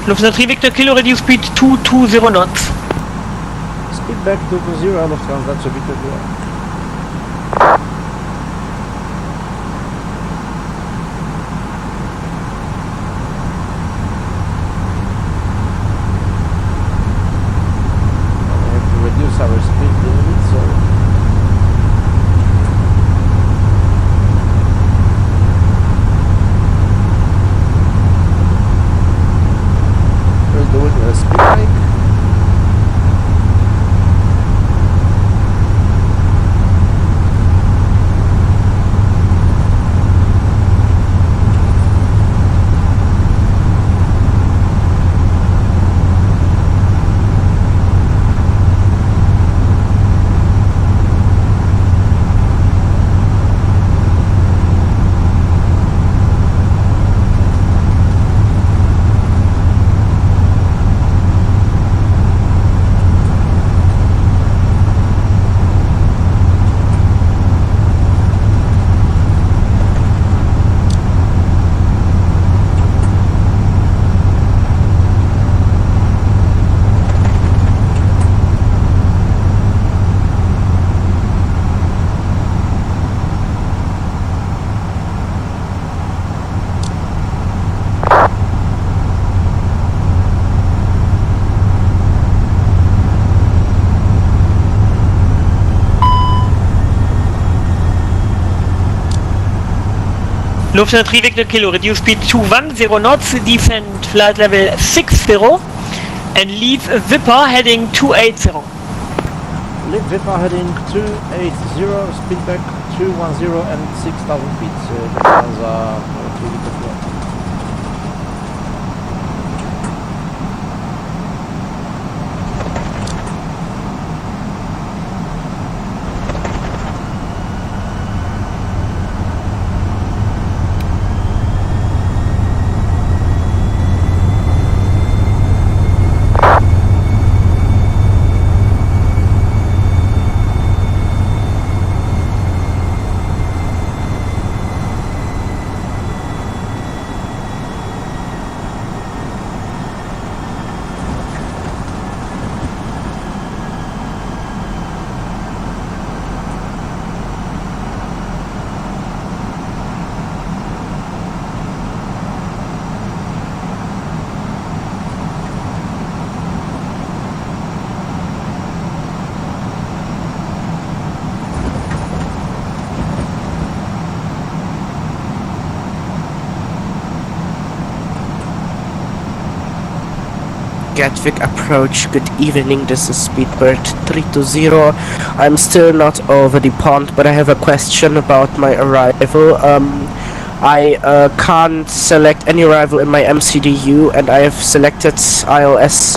Lufthansa 3 Victor Kilo, reduce speed 220 knots. Speed back 220, Lufthansa 3 Victor Kilo. We have to reduce our speed a little bit, so doing a speed break. Lufthansa 3 Victor Kilo, reduce speed 210 knots, descend flight level 60, and leave Wipper heading 280. Leave Wipper heading 280, speed back 210 and 6000 feet. Lufthansa 3 Victor Kilo. Gatwick approach, good evening, this is Speedbird 320. I'm still not over the pond, but I have a question about my arrival. I can't select any arrival in my MCDU, and I have selected ILS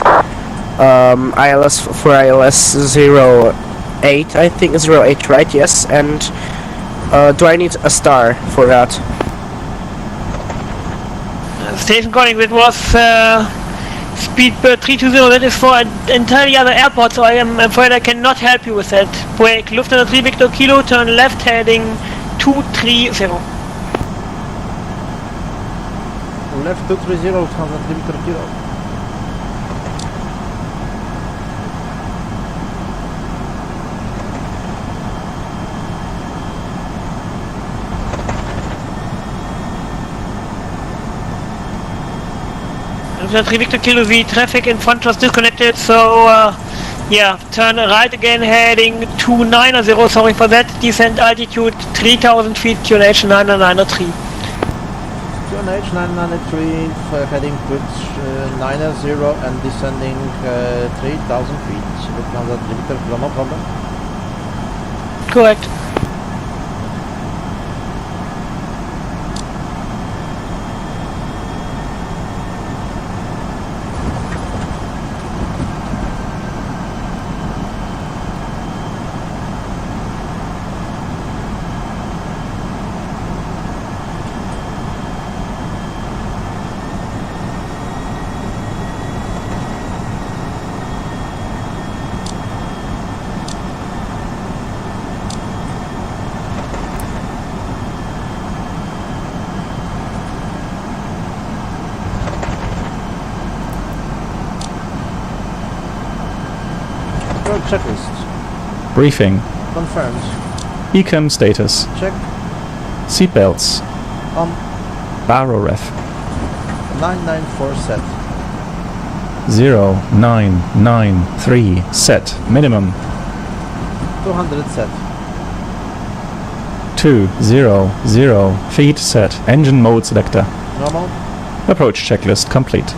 for ILS 08, I think 08, right? Yes, and do I need a star for that? Station calling, it was Speedbird 320, that is for an entirely other airport, so I am afraid I cannot help you with that. Break, Lufthansa 3 Victor Kilo, turn left heading 230. Left 230, Lufthansa 3 Victor Kilo. Lufthansa 3 Victor Kilo, the traffic in front was disconnected, so yeah, turn right again heading 290, sorry for that, descent altitude 3000 feet, QNH 9903. QNH 993 heading pitch 90 and descending 3000 feet. Lufthansa 3 Victor Kilo, no problem. Correct. Checklist. Briefing. Confirmed. Ecam status. Check. Seatbelts. On. Baro ref. 994 set. 0993 set. Minimum. 200 set. 200 feet set. Engine mode selector. Normal. Approach checklist complete.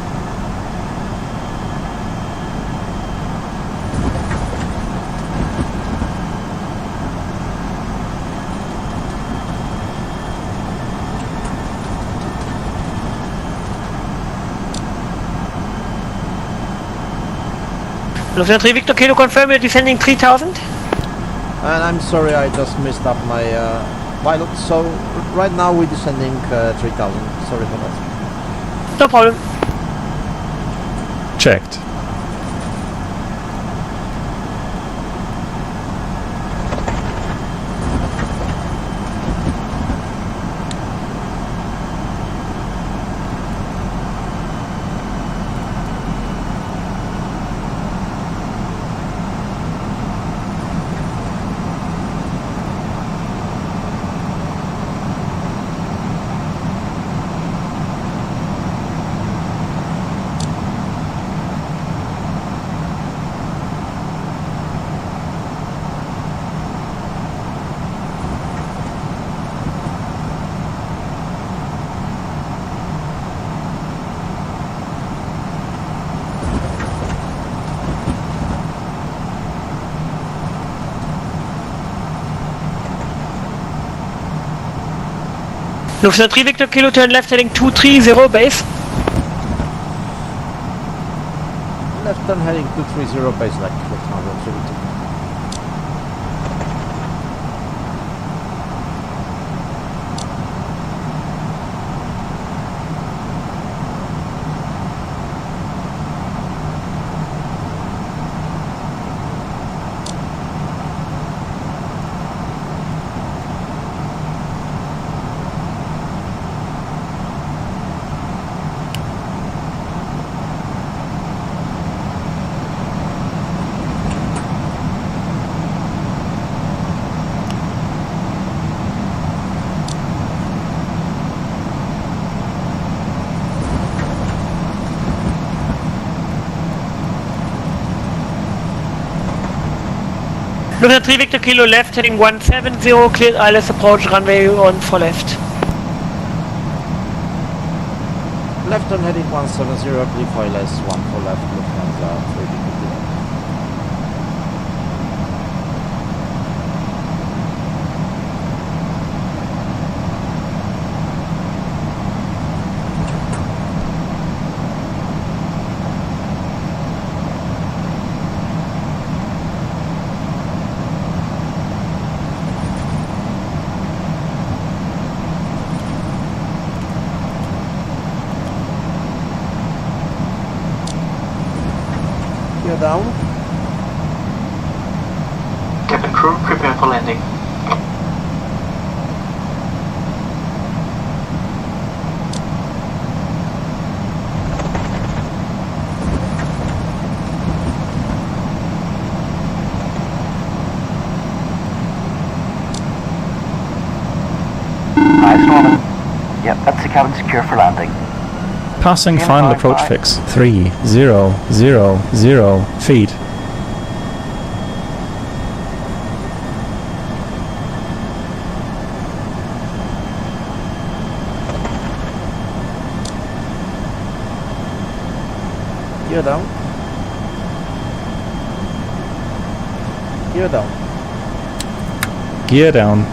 Lufthansa 3 Victor Kilo, confirm you're descending 3000? And I'm sorry, I just messed up my pilot. So right now we're descending 3000. Sorry for that. No problem. Checked. Lufthansa 3 Victor Kilo, turn left heading 230 base. Left turn heading 230 base like Lufthansa 3 Victor. Lufthansa 3 Victor Kilo, left heading 170, cleared ILS approach runway 1 for left. Left turn heading 170, clear for ILS 1 for left, Lufthansa 3 Victor Kilo. Gear down. Cabin crew, prepare for landing. Nice, Norman. Yep, that's the cabin secure for landing. Passing final approach fix. 3000 feet. Gear down. Gear down. Gear down.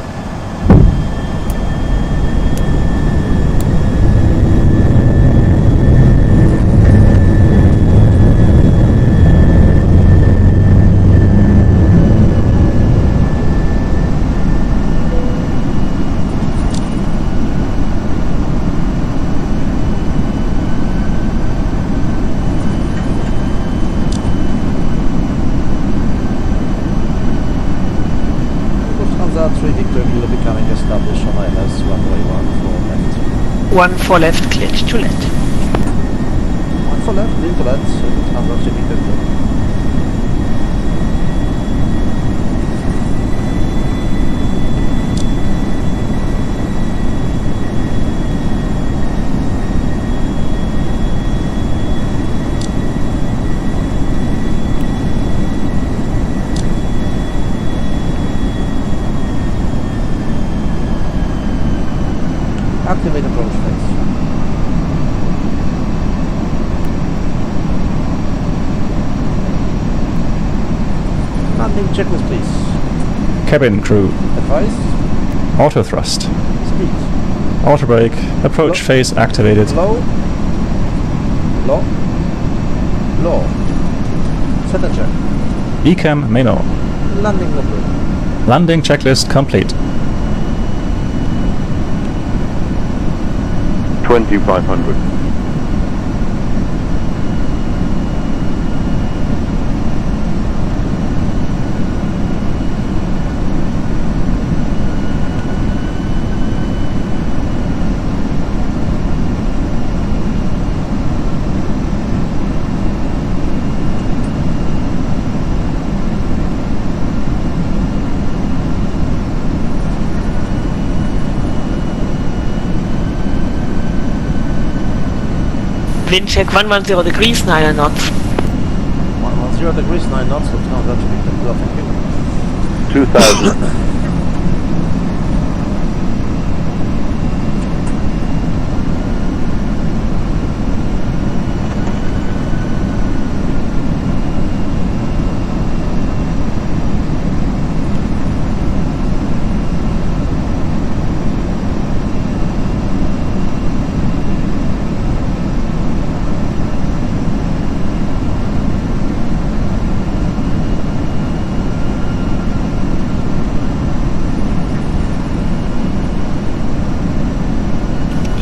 Lufthansa 3 Victor will be becoming established on ILS runway 14 left. 1 left, cleared to land. 1 left, clear to land, Lufthansa 3 Victor. Activate approach phase. Landing checklist, please. Cabin crew. Advice. Auto thrust. Speed. Auto brake. Approach phase activated. Low. Low. Low. Set and check. ECAM main on. Landing number. Landing checklist complete. 2500. Wind check 110 degrees, 9 knots. 110 degrees, 9 knots, Lufthansa 3 Victor, thank you. 2000.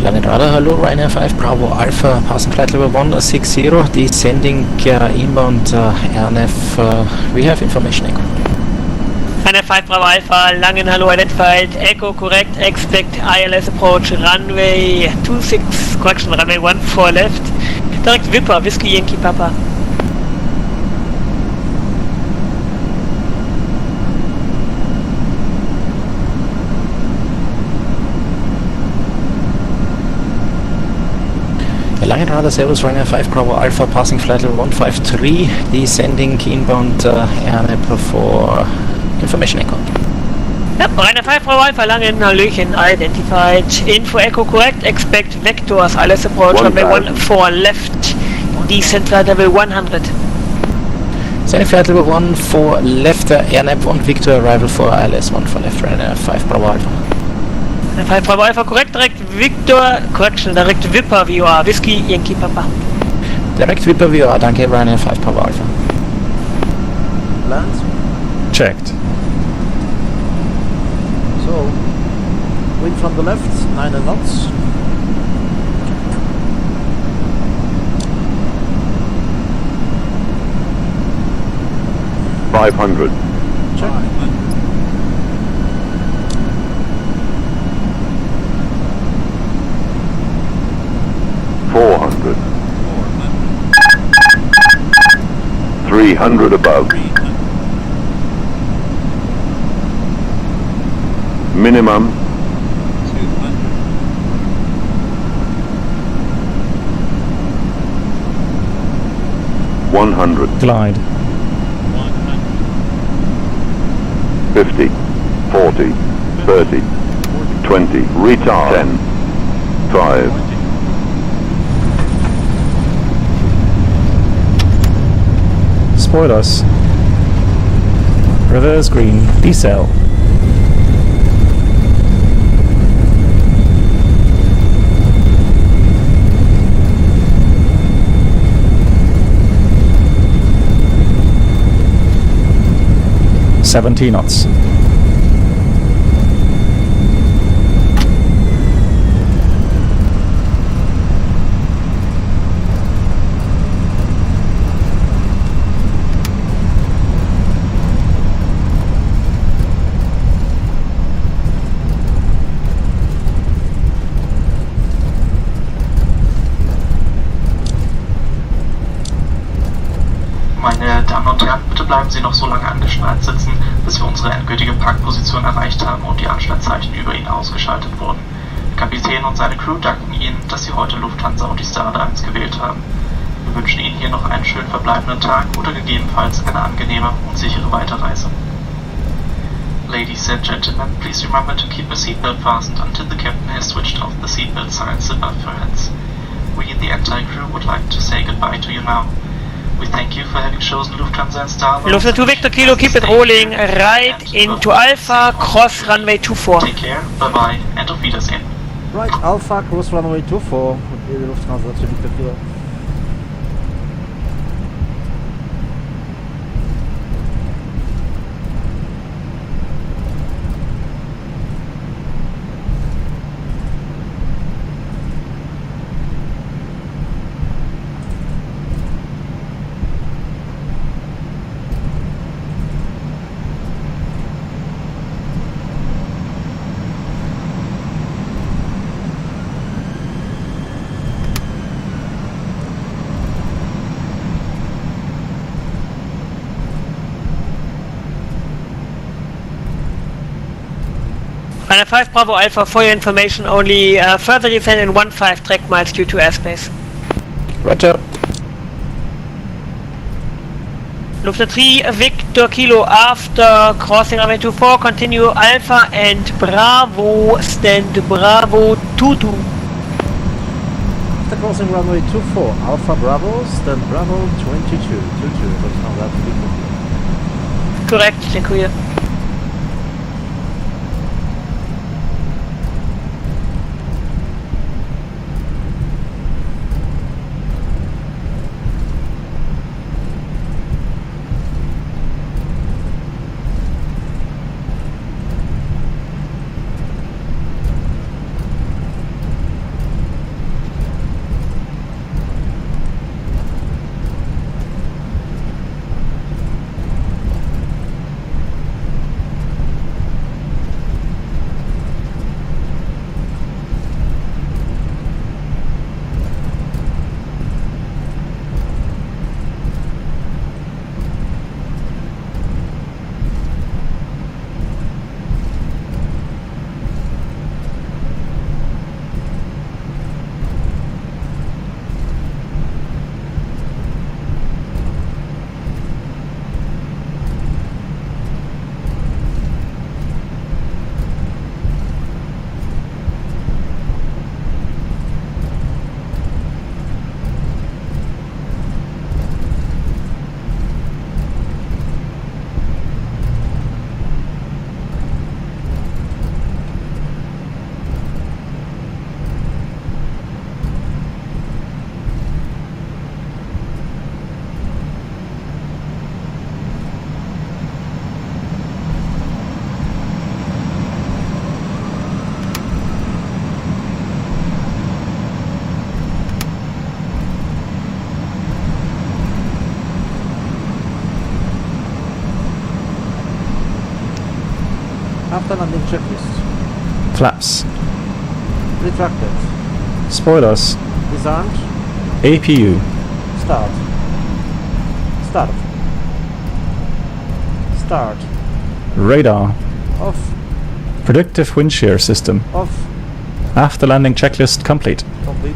Langen Radar, hello, Ryanair 5 Bravo Alpha, passing flight level 160, descending inbound RNF, we have information echo. Ryanair 5 Bravo Alpha, Langen Hello identified, echo correct, expect ILS approach, runway 26, correction, runway 14 left, direct Wipper, Whiskey Yankee Papa. Langen Radar Servus, Ryanair 5 Bravo Alpha, passing flight level 153, descending inbound RNF for information echo. Yep, Ryanair 5 Bravo Alpha, Langen Hallöchen identified, info echo correct, expect vectors, ILS approach, runway 14 left, descent flight level 100. Descending flight level 14 left, RNF 1 Victor, arrival for ILS 14 left, Ryanair 5 Bravo Alpha. 5 Bravo Alpha correct, direct Victor, correction, direct Wipper VOA, Whiskey Yankee Papa. Direct Wipper VOA, danke, Ryanair 5 Bravo Alpha. Lands. Checked. So, wind from the left, 9 knots. 500. Check. 400. 300 above. Minimum. 100. Glide. 50. 40. 30. 20. Retard. 10. 5. Spoilers. Reverse green. Decel. $70 knots. Meine Damen und Herren, bitte bleiben Sie noch so lange angeschnallt sitzen, bis wir unsere endgültige Parkposition erreicht haben und die Anschnallzeichen über Ihnen ausgeschaltet wurden. Der Kapitän und seine Crew danken Ihnen, dass Sie heute Lufthansa und die Star 1 gewählt haben. Wir wünschen Ihnen hier noch einen schönen verbleibenden Tag oder gegebenenfalls eine angenehme und sichere Weiterreise. Ladies and gentlemen, please remember to keep your seatbelt fastened until the captain has switched off the seatbelt signs above your heads. We, the entire crew, would like to say goodbye to you now. We thank you for having chosen Lufthansa and Star Alliance. Lufthansa 2 Victor Kilo, keep it rolling, right into Alpha, cross runway 24. Take care, bye bye, and auf Wiedersehen. Right, Alpha, cross runway 24, Lufthansa 2 Victor Kilo. Runway 5 Bravo Alpha, for your information, only further descent in 15 track miles due to airspace. Roger. Lufthansa 3 Victor Kilo, after crossing runway 24, continue Alpha and Bravo, stand Bravo 22. After crossing runway 24, Alpha Bravo, stand Bravo 22, Lufthansa 2 Victor Kilo. Correct, clear. After landing checklist. Flaps. Retracted. Spoilers. Disarmed. APU. Start. Start. Start. Radar. Off. Predictive wind shear system. Off. After landing checklist complete. Complete.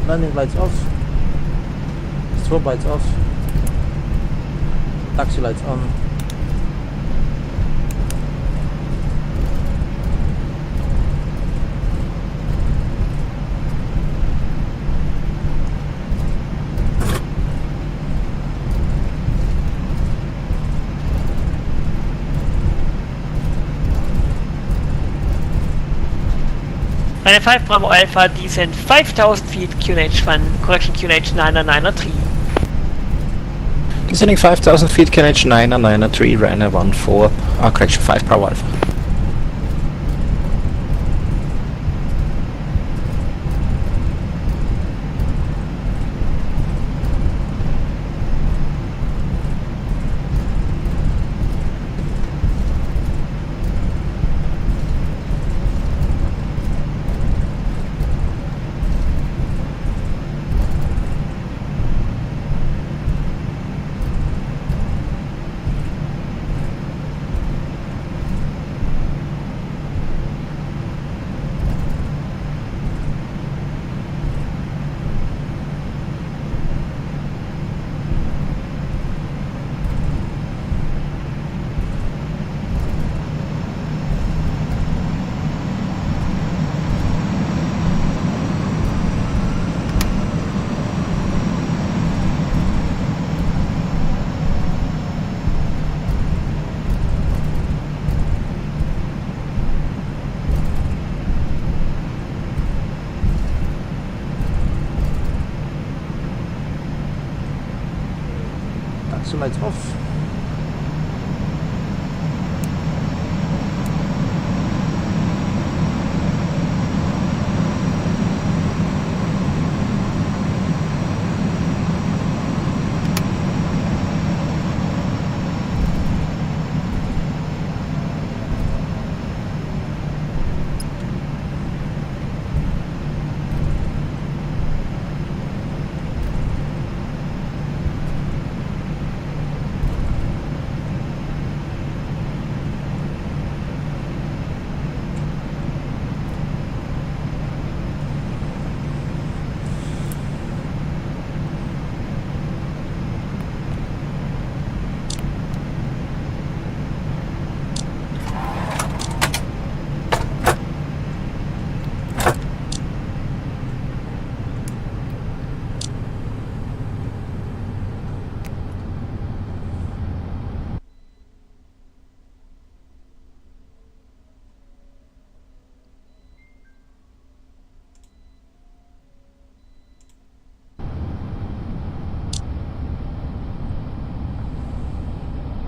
Landing lights off. Strobe lights off. Taxi lights on. Eine 5 Bravo Alpha, descent 5000 feet, QNH1, correction QNH 993. Descending 5000 feet, QNH 993, Ryanair 14, correction 5 Bravo Alpha. Taxi lights off.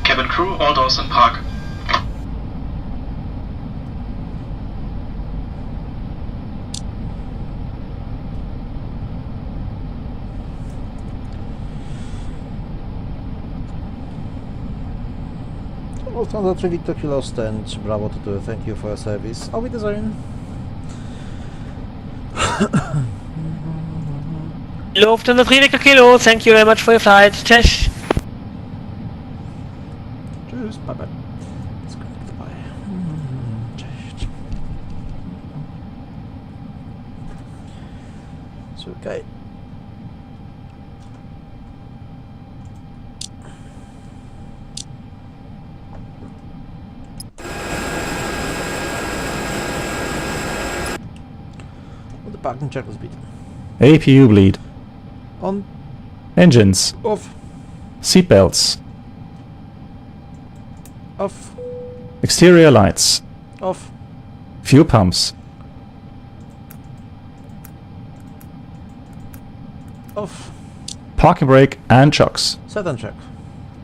Cabin crew, all doors in park. Lufthansa 3 Victor Kilo stand, Bravo 22, thank you for your service. Auf Wiedersehen. Lufthansa 3 Victor Kilo, thank you very much for your flight. Tschüss. Tschüss, bye bye. Disconnect, bye. Cześć. Słuchaj. The parking check was beaten. APU bleed. On. Engines. Off. Seatbelts. Off. Exterior lights. Off. Fuel pumps. Off. Parking brake and chocks. Set and check.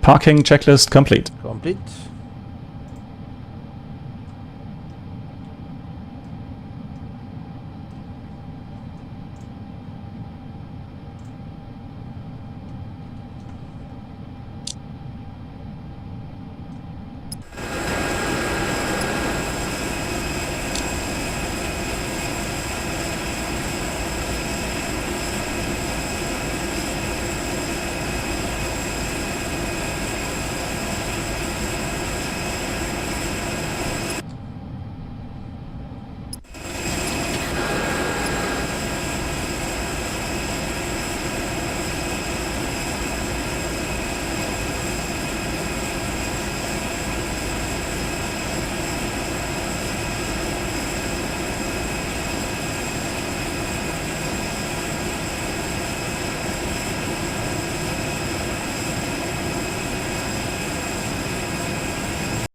Parking checklist complete. Complete.